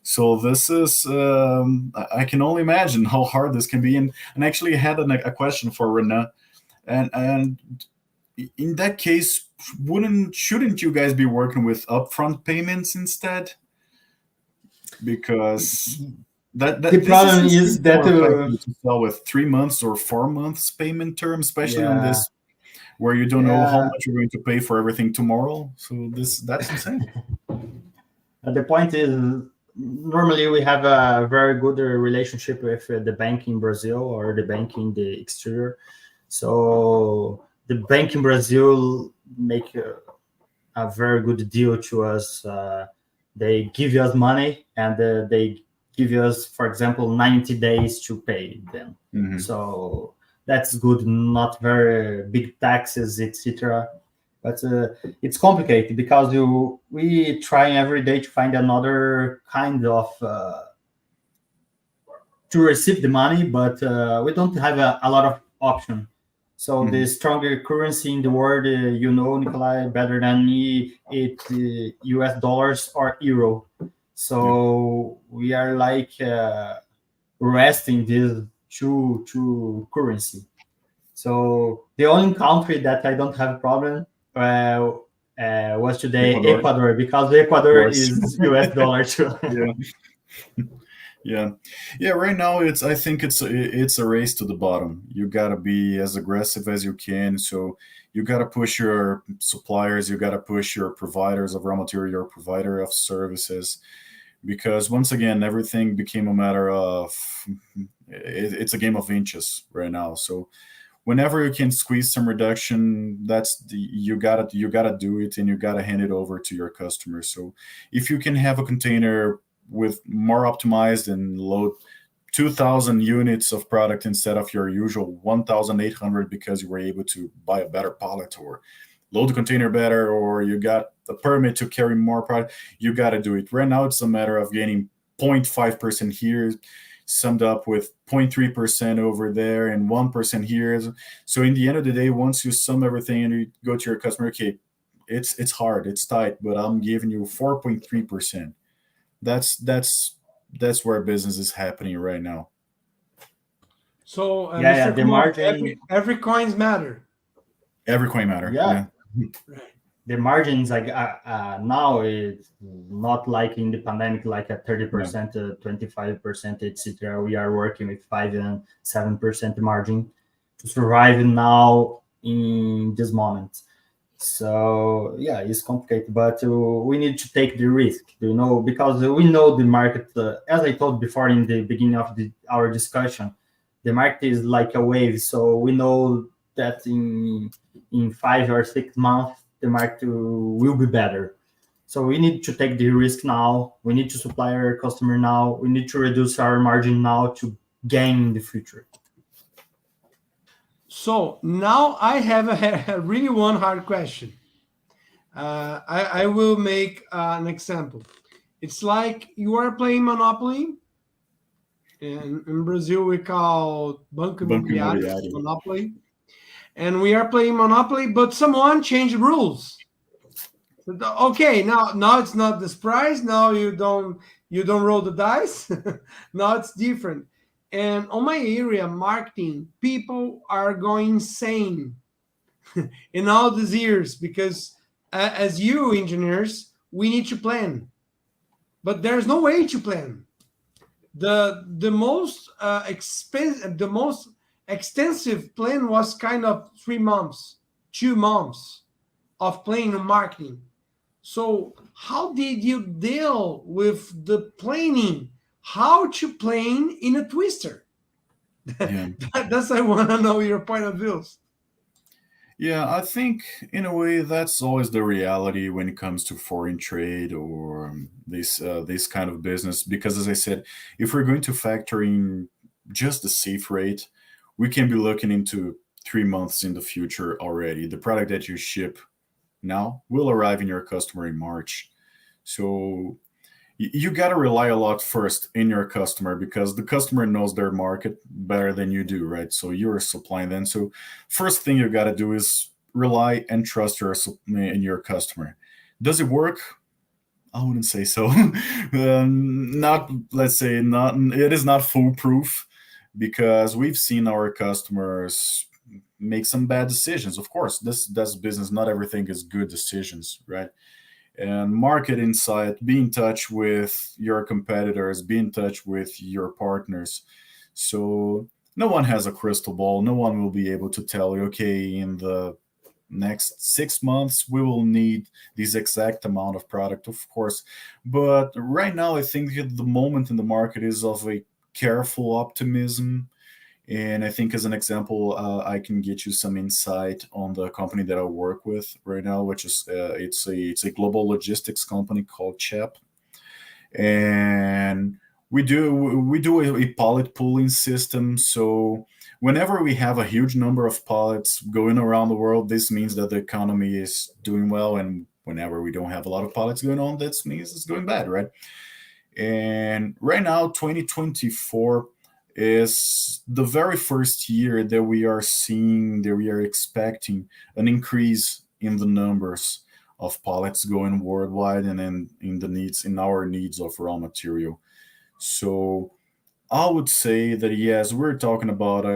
So this is, I can only imagine how hard this can be. And actually, I had a question for Renan, and in that case, shouldn't you guys be working with upfront payments instead? Because The problem this is seems that more effective to sell with 3 months or 4 months payment term, especially on yeah, this where you don't know how yeah. much you're going to pay for everything tomorrow. So that's insane. The point is, normally we have a very good relationship with the bank in Brazil or the bank in the exterior. So the bank in Brazil make a very good deal to us. They give us money and they give us, for example, 90 days to pay them. Hmm. So that's good, not very big taxes, etc. But it's complicated because we try every day to find another kind of to receive the money, but we don't have a lot of option. So the stronger currency in the world, Nikalay, better than me, it's US dollars or euro. So we are like resting these two currency. So the only country that I don't have a problem was today Ecuador, of Ecuador, because Ecuador course. is US dollar too. Yeah. Yeah, yeah. Right now, I think it's a race to the bottom. You gotta be as aggressive as you can. So you gotta push your suppliers. You gotta push your providers of raw material, your provider of services, because once again, everything became a matter of it's a game of inches right now. So whenever you can squeeze some reduction, you gotta do it, and you gotta hand it over to your customers. So if you can have a container with more optimized and load 2,000 units of product instead of your usual 1,800 because you were able to buy a better pallet or load the container better, or you got the permit to carry more product, you got to do it. Right now, it's a matter of gaining 0.5% here, summed up with 0.3% over there and 1% here. So in the end of the day, once you sum everything and you go to your customer, okay, it's hard, it's tight, but I'm giving you 4.3%. That's where business is happening right now. So, Yeah, Mr. the Kumov, margin. every coins matter. Every coin matter. Yeah, Right. the margins like now it's not like in the pandemic, like at 30%, 25%, etc. We are working with 5 and 7% margin to survive now in this moment. So yeah, it's complicated, but we need to take the risk, because we know the market. As I told before in the beginning of our discussion, the market is like a wave. So we know that in 5 or 6 months the market will be better. So we need to take the risk now. We need to supply our customer now. We need to reduce our margin now to gain in the future. So now I have a really one hard question. I will make an example. It's like you are playing Monopoly. In Brazil, we call Banco Banco Imobiliário Imobiliário. Monopoly. And we are playing Monopoly, but someone changed the rules. Okay, now it's not this price. Now you don't roll the dice. Now it's different. And on my area, marketing, people are going insane in all these years because as you engineers, we need to plan, but there's no way to plan. The most expensive, the most extensive plan was kind of 3 months, 2 months of planning and marketing. So how did you deal with the planning? How to plan in a twister? Yeah. That's I want to know your point of views. Yeah, I think in a way that's always the reality when it comes to foreign trade or this kind of business. Because as I said, if we're going to factor in just the safe rate, we can be looking into 3 months in the future already. The product that you ship now will arrive in your customer in March. So you got to rely a lot first in your customer, because the customer knows their market better than you do, right? So you're supplying them. So first thing you got to do is rely and trust in your customer. Does it work? I wouldn't say so. Not, let's say, not. It is not foolproof, because we've seen our customers make some bad decisions. Of course, that's business. Not everything is good decisions, right? And market insight, be in touch with your competitors, be in touch with your partners. So no one has a crystal ball. No one will be able to tell you, okay, in the next 6 months we will need this exact amount of product, of course. But right now I think that the moment in the market is of a careful optimism. And I think, as an example, I can get you some insight on the company that I work with right now, which is it's a global logistics company called CHEP. And we do a pallet pooling system. So whenever we have a huge number of pallets going around the world, this means that the economy is doing well. And whenever we don't have a lot of pallets going on, that means it's going bad, right? And right now, 2024 is the very first year that we are expecting an increase in the numbers of pallets going worldwide, and then in our needs of raw material. So I would say that yes, we're talking about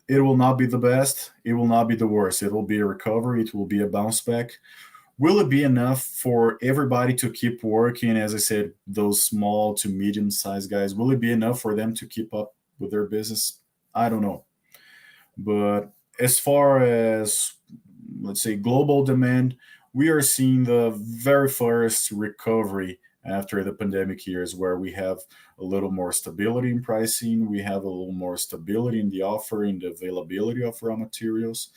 it will not be the best, it will not be the worst, it will be a recovery, it will be a bounce back. Will it be enough for everybody to keep working? As I said, those small to medium sized guys, will it be enough for them to keep up with their business? I don't know. But as far as, let's say, global demand, we are seeing the very first recovery after the pandemic years, where we have a little more stability in pricing, we have a little more stability in the offer, in the availability of raw materials.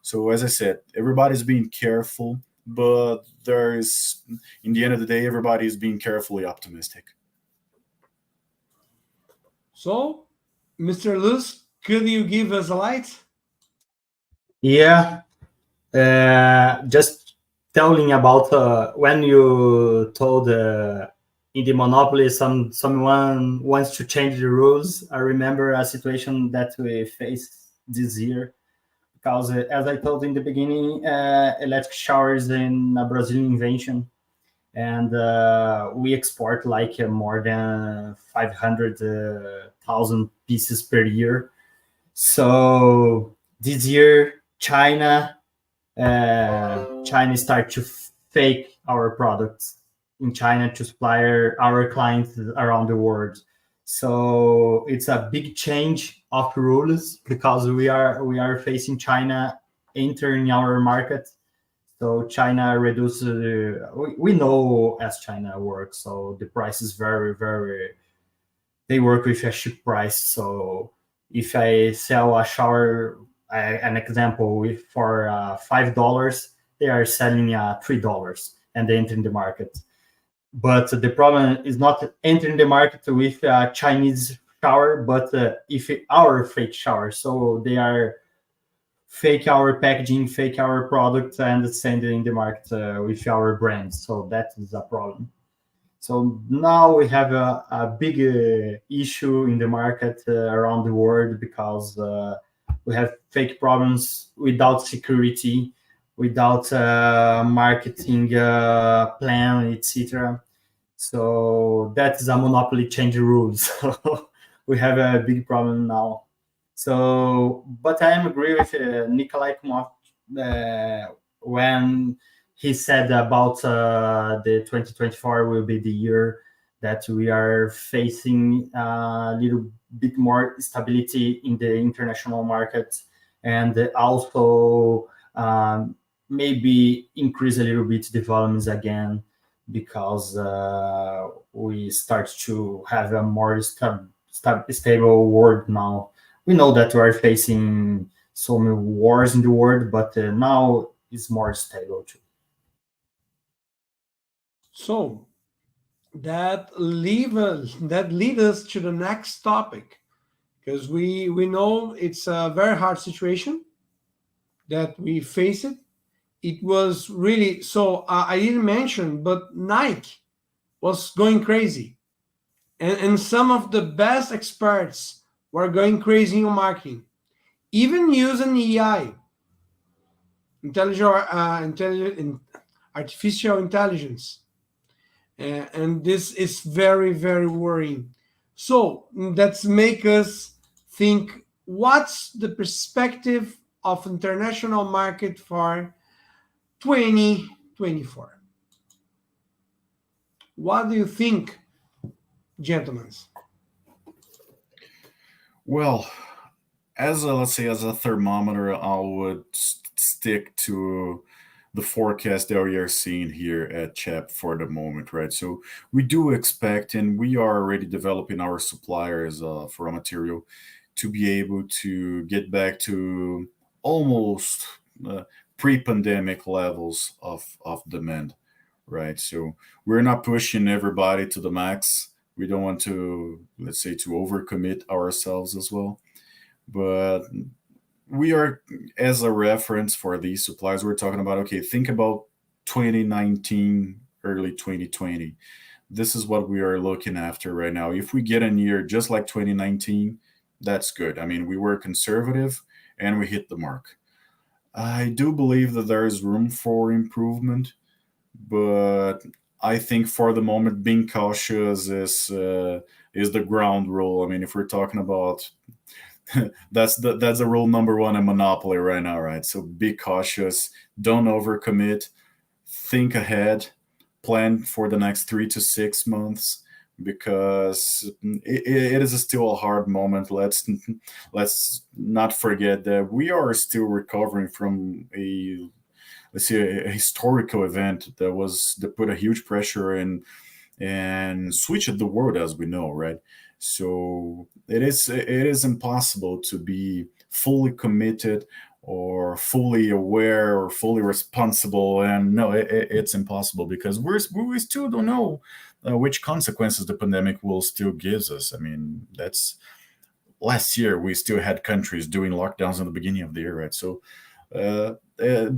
So as I said, everybody's being careful, but in the end of the day, everybody is being carefully optimistic. So, Mr. Luz, could you give us a light? Yeah, just telling about when you told in the monopoly someone wants to change the rules. I remember a situation that we faced this year, because as I told in the beginning, electric shower is in a Brazilian invention, and we export like more than 500,000 pieces per year. So this year, China start to fake our products in China to supply our clients around the world. So it's a big change of rules, because we are facing China entering our market. So China reduces. We know as China works, so the price is very, very. They work with a cheap price. So if I sell a shower, an example, with for $5, they are selling $3, and they enter in the market. But the problem is not entering the market with a Chinese shower, but if our fake shower. So they are fake our packaging, fake our product, and send it in the market with our brand. So that is a problem. So now we have a big issue in the market around the world, because we have fake problems without security, without marketing plan, etc. So that is a monopoly change rules. So we have a big problem now. So, but I am agree with Nikalay Kumov when he said about the 2024 will be the year that we are facing a little bit more stability in the international market, and also maybe increase a little bit the volumes again, because we start to have a more stable world now. We know that we are facing so many wars in the world, but now it's more stable too. So that lead us to the next topic, because we know it's a very hard situation. that we faced, it was really so. I didn't mention, but Nike was going crazy, and some of the best experts were going crazy on marketing, even using AI, artificial intelligence. And this is very, very worrying. So let's make us think, what's the perspective of international market for 2024? What do you think, gentlemen? Well, as a, let's say, as a thermometer, I would stick to the forecast that we are seeing here at CHEP for the moment, right? So we do expect, and we are already developing our suppliers for raw material to be able to get back to almost pre-pandemic levels of demand, right? So we're not pushing everybody to the max. We don't want to, let's say, to overcommit ourselves as well. But we are, as a reference for these supplies, we're talking about, okay, think about 2019, early 2020. This is what we are looking after right now. If we get a year just like 2019, that's good. I mean, we were conservative and we hit the mark. I do believe that there is room for improvement, but I think for the moment, being cautious is the ground rule. I mean, if we're talking about that's the rule number one in Monopoly right now, right? So be cautious, don't overcommit, think ahead, plan for the next 3 to 6 months, because it is still a hard moment. Let's not forget that we are still recovering from a, let's say, a historical event that put a huge pressure and switched the world, as we know, right? So it is impossible to be fully committed or fully aware or fully responsible. And no, it's impossible, because we still don't know which consequences the pandemic will still gives us. I mean, that's last year we still had countries doing lockdowns in the beginning of the year, right? So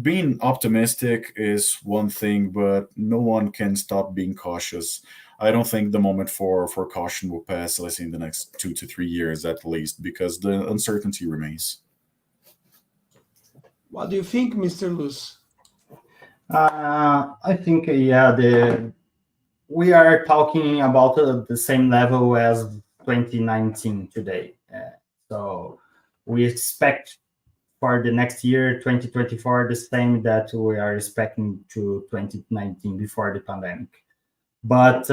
being optimistic is one thing, but no one can stop being cautious. I don't think the moment for caution will pass, let's say, in the next 2 to 3 years at least, because the uncertainty remains. What do you think, Mr. Luz? I think, yeah, we are talking about the same level as 2019 today. So we expect for the next year, 2024, the same that we are expecting to 2019 before the pandemic. But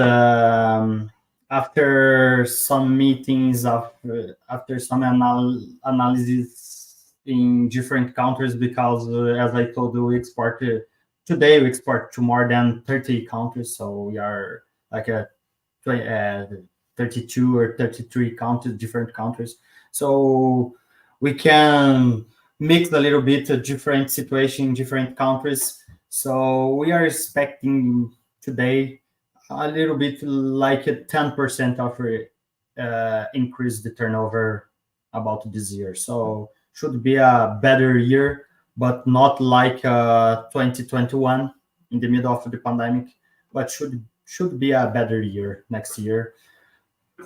after some meetings, after some analysis in different countries, because as I told you, today we export to more than 30 countries, so we are like a 32 or 33 countries, different countries. So we can mix a little bit a different situation in different countries. So we are expecting today a little bit like a 10% of increase the turnover about this year. So should be a better year, but not like 2021 in the middle of the pandemic, but should be a better year next year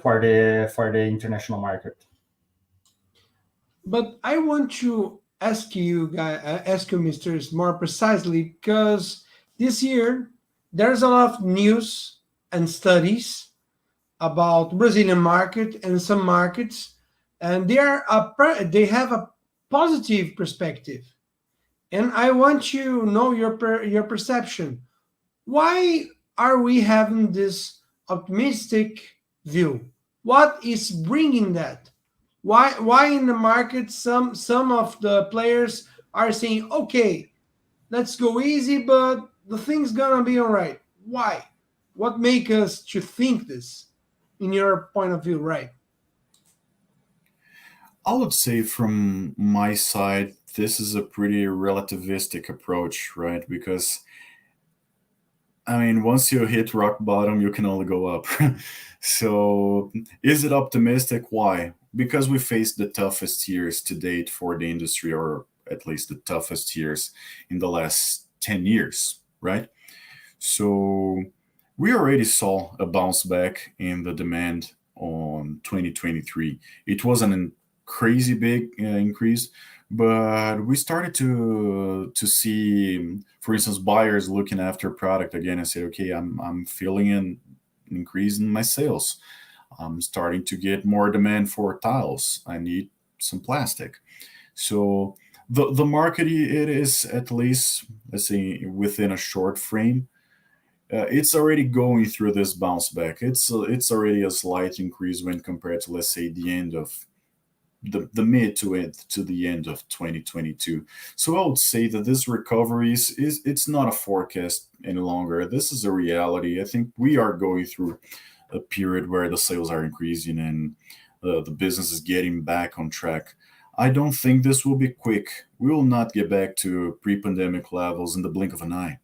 for the international market. But I want to ask you, Mr. more precisely, because this year there's a lot of news and studies about Brazilian market and some markets, and they have a positive perspective. And I want to know your perception. Why are we having this optimistic view? What is bringing that? Why in the market some of the players are saying, okay, let's go easy, but the thing's gonna be all right? Why? What make us to think this, in your point of view, right? I would say from my side, this is a pretty relativistic approach, right? Because I mean, once you hit rock bottom, you can only go up. So, is it optimistic? Why? Because we faced the toughest years to date for the industry, or at least the toughest years in the last 10 years, right? So we already saw a bounce back in the demand on 2023. It wasn't a crazy big increase, but we started to see, for instance, buyers looking after product again and say, okay, I'm feeling an increase in my sales. I'm starting to get more demand for tiles. I need some plastic. So the market, it is, at least, let's say, within a short frame, it's already going through this bounce back. It's already a slight increase when compared to, let's say, the end of the mid to end to the end of 2022. So I would say that this recovery is it's not a forecast any longer. This is a reality. I think we are going through a period where the sales are increasing and the business is getting back on track. I don't think this will be quick. We will not get back to pre-pandemic levels in the blink of an eye.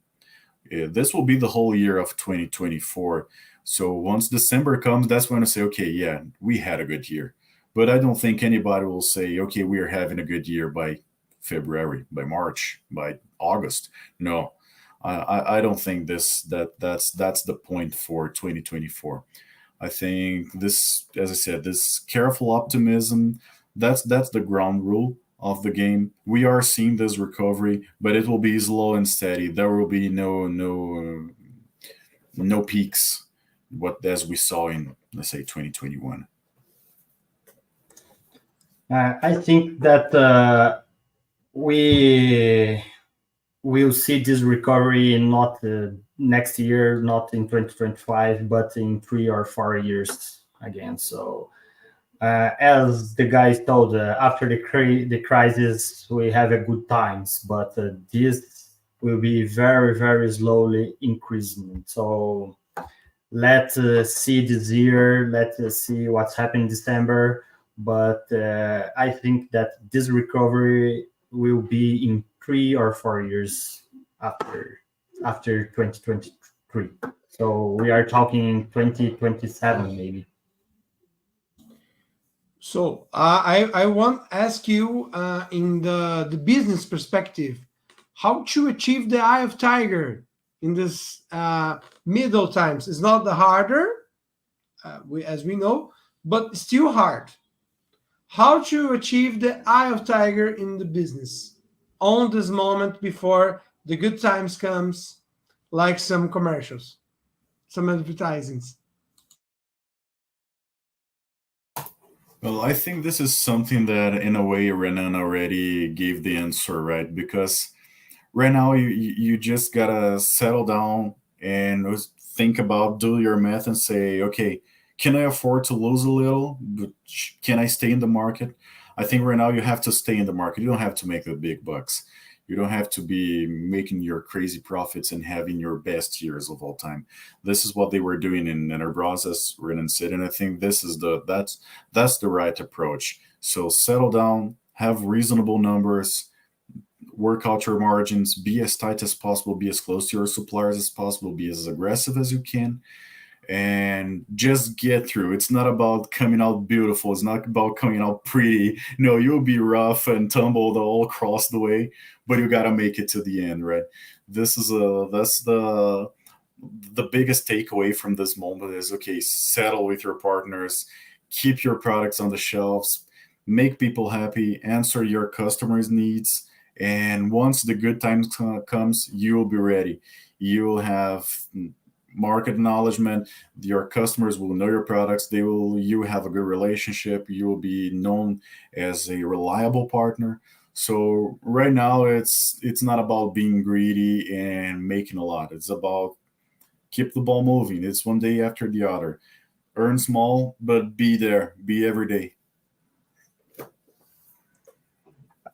This will be the whole year of 2024. So once December comes, that's when I say, okay, yeah, we had a good year. But I don't think anybody will say, okay, we are having a good year by February, by March, by August. No, I don't think that's the point for 2024. I think this, as I said, this careful optimism, that's the ground rule of the game. We are seeing this recovery, but it will be slow and steady. There will be no peaks, what as we saw in, let's say, 2021. I think that we will see this recovery not next year, not in 2025, but in 3 or 4 years again. So, as the guys told, after the crisis, we have a good times, but this will be very, very slowly increasing. So, let's see this year. Let's see what's happened in December. But I think that this recovery will be in 3 or 4 years after 2023. So we are talking 2027 maybe. So I want to ask you, in the business perspective, how to achieve the eye of tiger in this middle times. It's not the harder, as we know, but still hard. How to achieve the eye of tiger in the business on this moment before the good times comes, like some commercials, some advertisings. Well, I think this is something that, in a way, Renan already gave the answer, right? Because right now, you just gotta settle down and think about, do your math, and say, okay, can I afford to lose a little? But can I stay in the market? I think right now you have to stay in the market. You don't have to make the big bucks. You don't have to be making your crazy profits and having your best years of all time. This is what they were doing in Enterbras, as Renan said, and I think this is that's the right approach. So settle down, have reasonable numbers, work out your margins, be as tight as possible, be as close to your suppliers as possible, be as aggressive as you can, and just get through. It's not about coming out beautiful. It's not about coming out pretty. No, you'll be rough and tumbled all across the way, but you got to make it to the end, right? That's the biggest takeaway from this moment is, okay, settle with your partners, keep your products on the shelves, make people happy, answer your customers' needs, and once the good times comes, you'll be ready. You'll have market acknowledgement. Your customers will know your products. You have a good relationship. You will be known as a reliable partner. So right now, it's not about being greedy and making a lot. It's about keep the ball moving. It's one day after the other. Earn small, but be there. Be every day.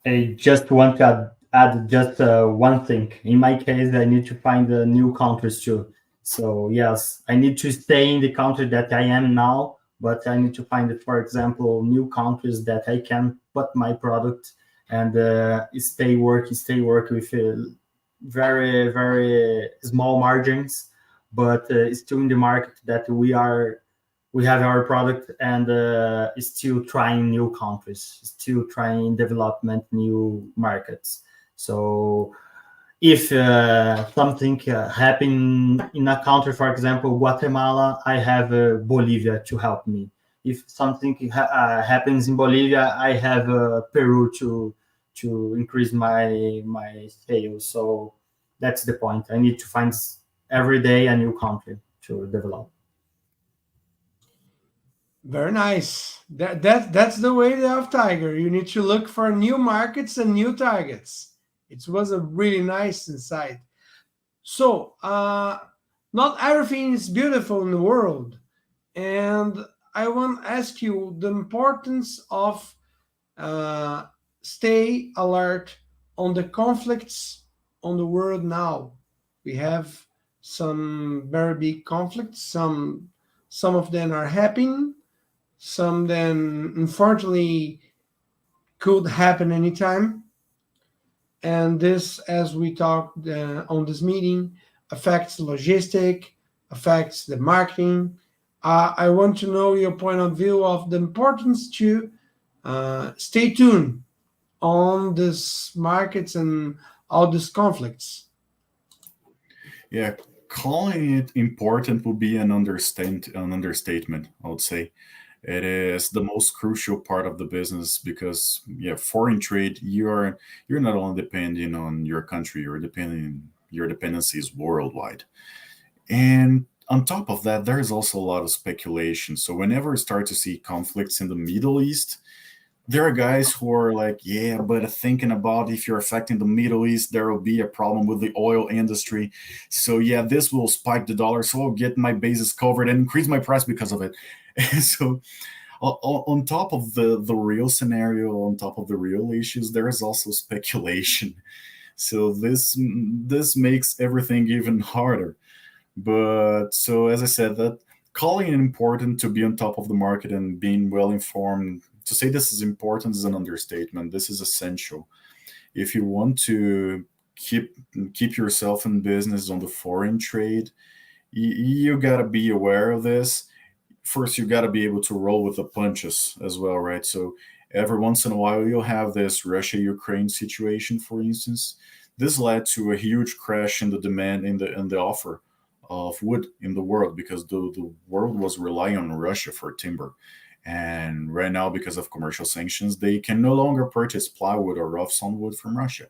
I just want to add just one thing. In my case, I need to find new countries too. So yes, I need to stay in the country that I am now, but I need to find, for example, new countries that I can put my product and stay work with very, very small margins, but still in the market that we are we have our product and still trying new countries, still trying development new markets. So if something happen in a country, for example, Guatemala, I have Bolivia to help me. If something happens in Bolivia, I have Peru to increase my sales. So that's the point. I need to find every day a new country to develop. Very nice. That's the way of Tiger. You need to look for new markets and new targets. It was a really nice insight. So, not everything is beautiful in the world, and I want to ask you the importance of stay alert on the conflicts on the world now. We have some very big conflicts. Some of them are happening. Some then, unfortunately, could happen anytime. And this, as we talked on this meeting, affects logistic, affects the marketing. I want to know your point of view of the importance to stay tuned on these markets and all these conflicts. Yeah, calling it important would be an understatement, I would say. It is the most crucial part of the business because, yeah, foreign trade, you're not only depending on your country, your dependency is worldwide. And on top of that, there's also a lot of speculation. So whenever we start to see conflicts in the Middle East, there are guys who are like, yeah, but thinking about if you're affecting the Middle East, there will be a problem with the oil industry. So yeah, this will spike the dollar. So I'll get my bases covered and increase my price because of it. So on top of the real scenario, on top of the real issues, there is also speculation. So this makes everything even harder. But so as I said, that calling it important to be on top of the market and being well informed. To say this is important is an understatement. This is essential. If you want to keep yourself in business on the foreign trade, you got to be aware of this. First, you got to be able to roll with the punches as well, right? So every once in a while, you'll have this Russia-Ukraine situation, for instance. This led to a huge crash in the demand in the offer of wood in the world because the world was relying on Russia for timber. And right now, because of commercial sanctions, they can no longer purchase plywood or rough sawn wood from Russia.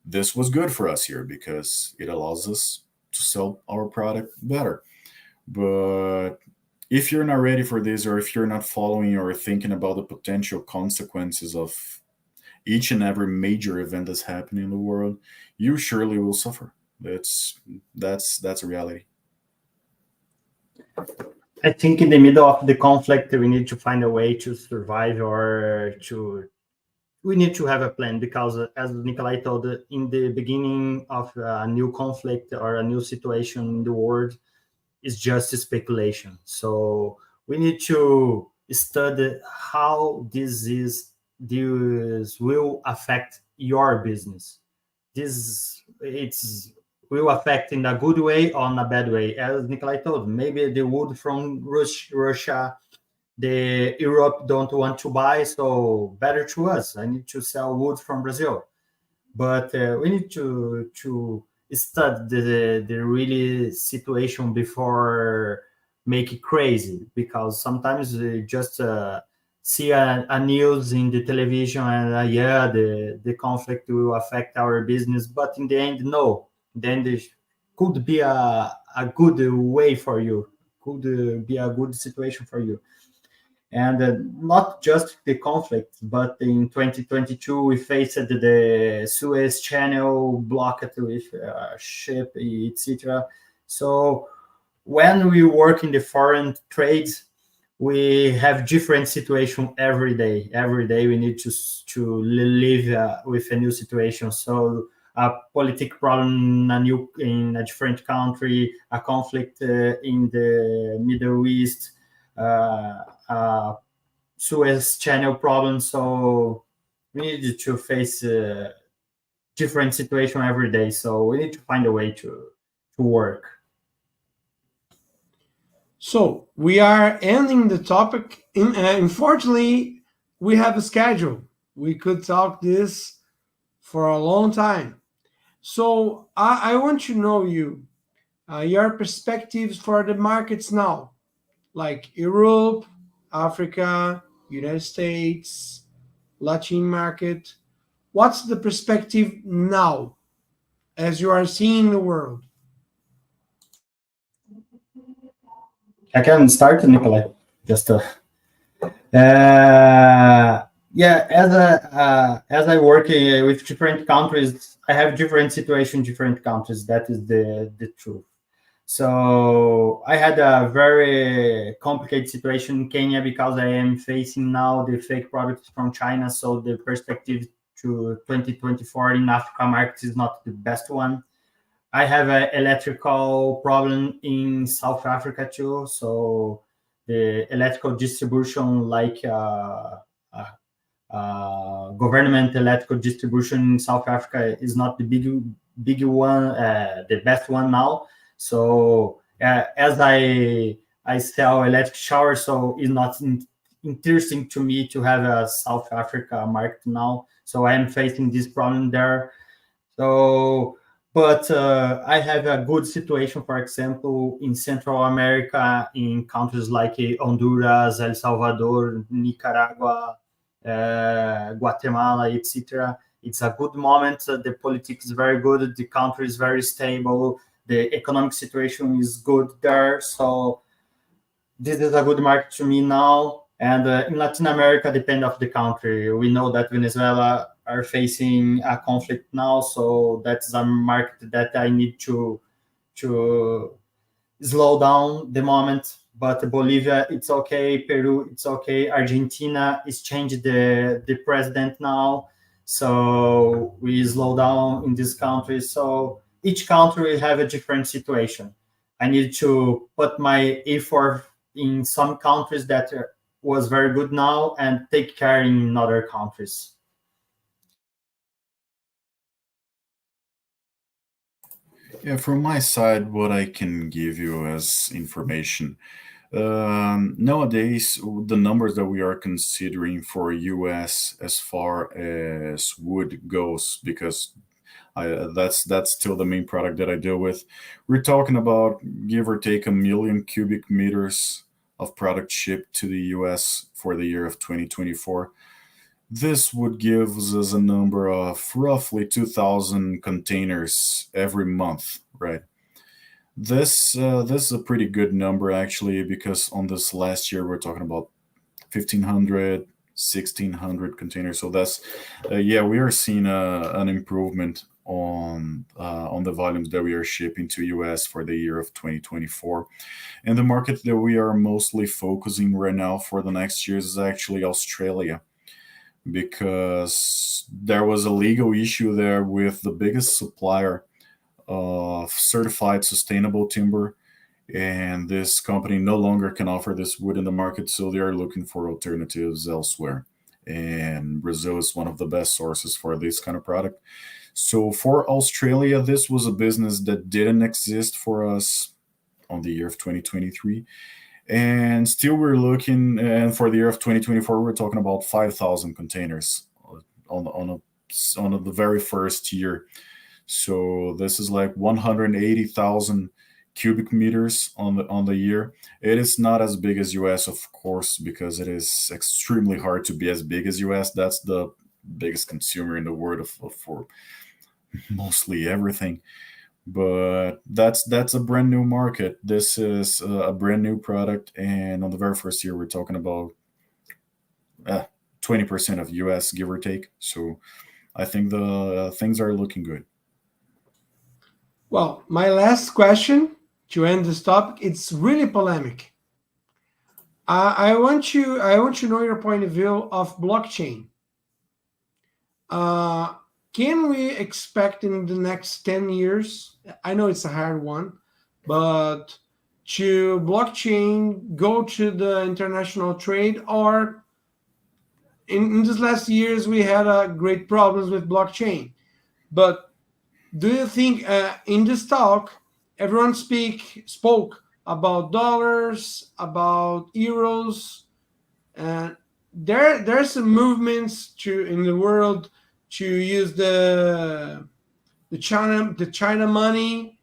This was good for us here because it allows us to sell our product better. But if you're not ready for this, or if you're not following or thinking about the potential consequences of each and every major event that's happening in the world, you surely will suffer. That's a reality. I think in the middle of the conflict, we need to find a way to survive we need to have a plan because as Nikalay told, in the beginning of a new conflict or a new situation in the world is just speculation. So we need to study how this will affect your business. It's will affect in a good way or in a bad way. As Nikolai told, maybe the wood from Russia, the Europe don't want to buy, so better to us. I need to sell wood from Brazil. But we need to study the really situation before make it crazy, because sometimes we just see a news in the television and yeah, the conflict will affect our business, but in the end, no. Then there could be a good way for you, could be a good situation for you. And not just the conflict, but in 2022 we faced the Suez Channel blocked with ship, etc. So when we work in the foreign trades, we have different situation every day. Every day we need to live with a new situation. So a political problem in a different country, a conflict in the Middle East, Suez Channel problem. So we need to face a different situation every day. So we need to find a way to work. So we are ending the topic. Unfortunately, we have a schedule. We could talk this for a long time. So I want to know your perspectives for the markets now, like Europe, Africa, United States, Latin market. What's the perspective now as you are seeing the world? I can start, Nikalay. Just yeah, as I work with different countries, I have different situation, different countries. That is the truth. So I had a very complicated situation in Kenya because I am facing now the fake products from China. So the perspective to 2024 in Africa market is not the best one. I have an electrical problem in South Africa too. So the electrical distribution, like government electrical distribution in South Africa, is not the big one, the best one now. So as I sell electric showers, so it's not interesting to me to have a South Africa market now. So I am facing this problem there. So, but I have a good situation, for example, in Central America, in countries like Honduras, El Salvador, Nicaragua, Guatemala, etc. It's a good moment. The politics is very good. The country is very stable. The economic situation is good there. So this is a good market to me now. And in Latin America, depend of the country. We know that Venezuela are facing a conflict now, so that's a market that I need to slow down the moment. But Bolivia, it's okay. Peru, it's okay. Argentina is changed the president now, so we slow down in this country. So each country have a different situation. I need to put my effort in some countries that was very good now and take care in other countries. Yeah, from my side, what I can give you as information. Nowadays, the numbers that we are considering for US as far as wood goes, because that's still the main product that I deal with. We're talking about give or take 1 million cubic meters of product shipped to the US for the year of 2024. This would give us a number of roughly 2,000 containers every month, right? This is a pretty good number actually, because on this last year we're talking about 1,500, 1,600 containers. So that's yeah, we are seeing an improvement on the volumes that we are shipping to US for the year of 2024. And the market that we are mostly focusing right now for the next years is actually Australia, because there was a legal issue there with the biggest supplier of certified sustainable timber, and this company no longer can offer this wood in the market, so they are looking for alternatives elsewhere. And Brazil is one of the best sources for this kind of product. So for Australia, this was a business that didn't exist for us on the year of 2023. And still we're looking, and for the year of 2024, we're talking about 5,000 containers on the very first year. So this is like 180,000 cubic meters on the year. It is not as big as US, of course, because it is extremely hard to be as big as US. That's the biggest consumer in the world for mostly everything. But that's a brand new market. This is a brand new product, and on the very first year, we're talking about 20% of US, give or take. So I think the things are looking good. Well, my last question to end this topic, it's really polemic. I want to know your point of view of blockchain. Uh, can we expect in the next 10 years? I know it's a hard one, but to blockchain go to the international trade, or in these last years we had great problems with blockchain. But do you think in this talk everyone spoke about dollars, about euros, and there's some movements in the world to use the China money,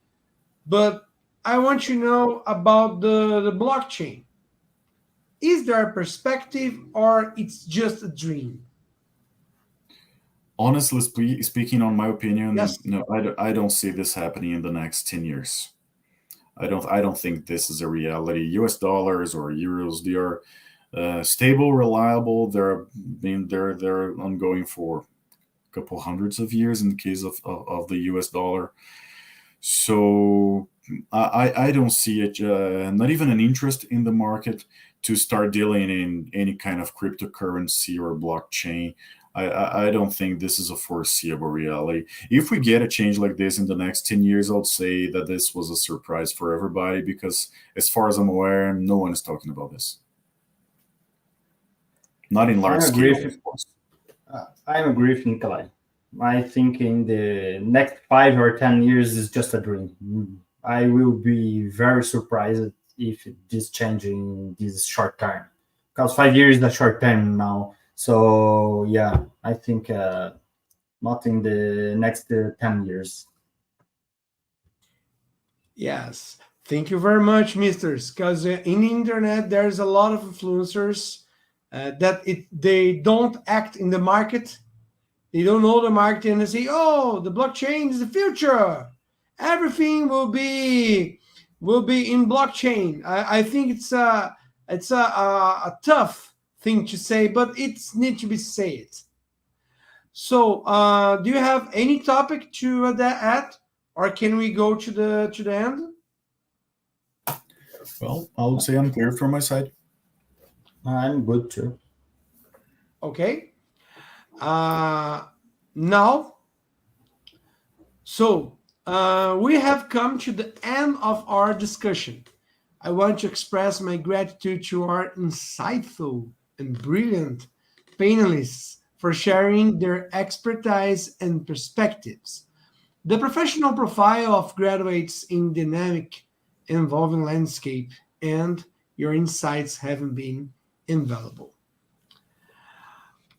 but I want you to know about the blockchain. Is there a perspective or it's just a dream? Honestly speaking, on my opinion, Yes. no, I don't see this happening in the next 10 years. I don't think this is a reality. US dollars or euros, they are stable, reliable. They're ongoing for a couple hundreds of years in the case of the US dollar. So I don't see it, not even an interest in the market to start dealing in any kind of cryptocurrency or blockchain. I don't think this is a foreseeable reality. If we get a change like this in the next 10 years, I'll say that this was a surprise for everybody because, as far as I'm aware, no one is talking about this. Not in large I agree scale, with, of course. I agree with Nikalay. I think in the next 5 or 10 years is just a dream. I will be very surprised if this change in this short term, because 5 years is a short term now. So yeah, I think not in the next 10 years. Yes. Thank you very much, misters. Because in the internet, there's a lot of influencers they don't act in the market. They don't know the market and they say, "Oh, the blockchain is the future. Everything will be in blockchain." I think it's a tough thing to say, but it's need to be said. So, do you have any topic to add, or can we go to the end? Well, I would say I'm clear from my side. I'm good too. Okay. Uh, Now, so we have come to the end of our discussion. I want to express my gratitude to our insightful and brilliant panelists for sharing their expertise and perspectives. The professional profile of graduates in dynamic and evolving landscape and your insights have been invaluable.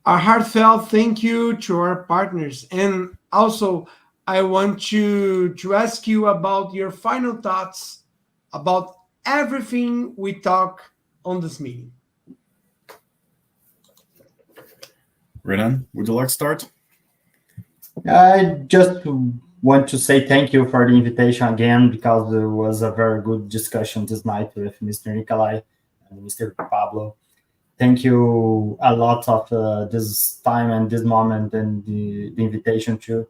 A heartfelt thank you to our partners. And also, I want to ask you about your final thoughts about everything we talk on this meeting. Renan, would you like to start? I just want to say thank you for the invitation again, because it was a very good discussion this night with Mr. Nikalay and Mr. Pablo. Thank you a lot of this time and this moment and the invitation to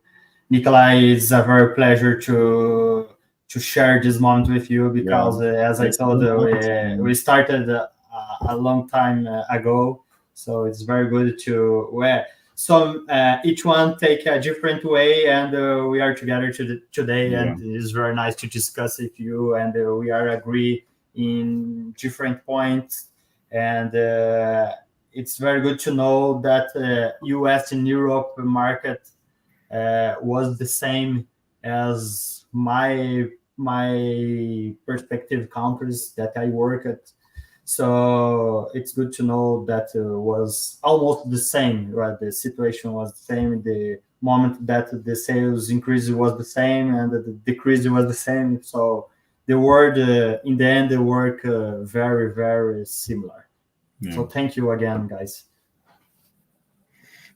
Nikolai. It's a very pleasure to share this moment with you, because as I told you, we started a long time ago, so it's very good to so each one take a different way, and we are together today, and it's very nice to discuss with you, and we are agree in different points. And it's very good to know that US and Europe market was the same as my perspective countries that I work at. So it's good to know that was almost the same, right? The situation was the same. The moment that the sales increase was the same and the decrease was the same. So the word in the end, they work very, very similar. Yeah. So thank you again, guys.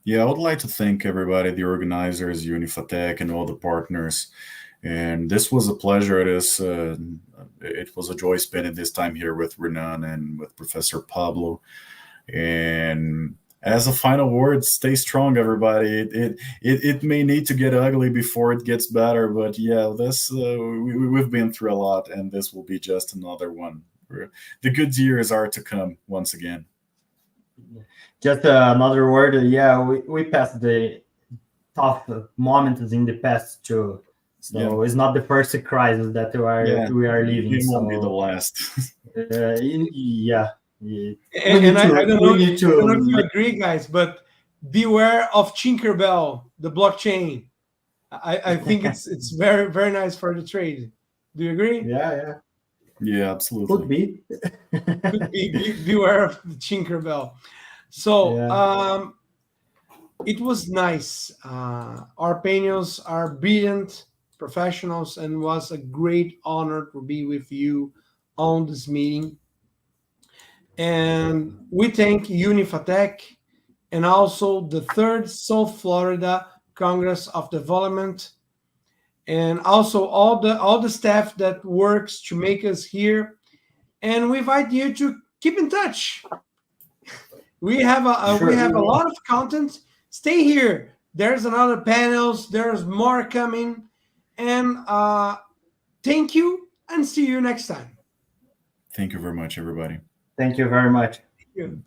Yeah, I would like to thank everybody, the organizers, Unifatec, and all the partners. And this was a pleasure. It was a joy spending this time here with Renan and with Professor Pablo. And as a final word, stay strong, everybody. It may need to get ugly before it gets better, but yeah, we've been through a lot, and this will be just another one. The good years are to come once again. Just another word. Yeah, we passed the tough moments in the past too. So it's not the first crisis that we are living. It won't be the last. Yeah. And I don't know if you agree, guys, but beware of Tinkerbell, the blockchain. I think it's very, very nice for the trade. Do you agree? Yeah. Yeah, absolutely. Could be. Could be beware of the Tinkerbell. So Yeah. it was nice. Our panels are brilliant professionals, and was a great honor to be with you on this meeting. And we thank Unifatec and also the third South Florida Congress of Development, and also all the staff that works to make us here. And we invite you to keep in touch. We have we have a lot of content. Stay here. There's another panels. There's more coming, and thank you, and see you next time. Thank you very much, everybody. Thank you very much. Thank you.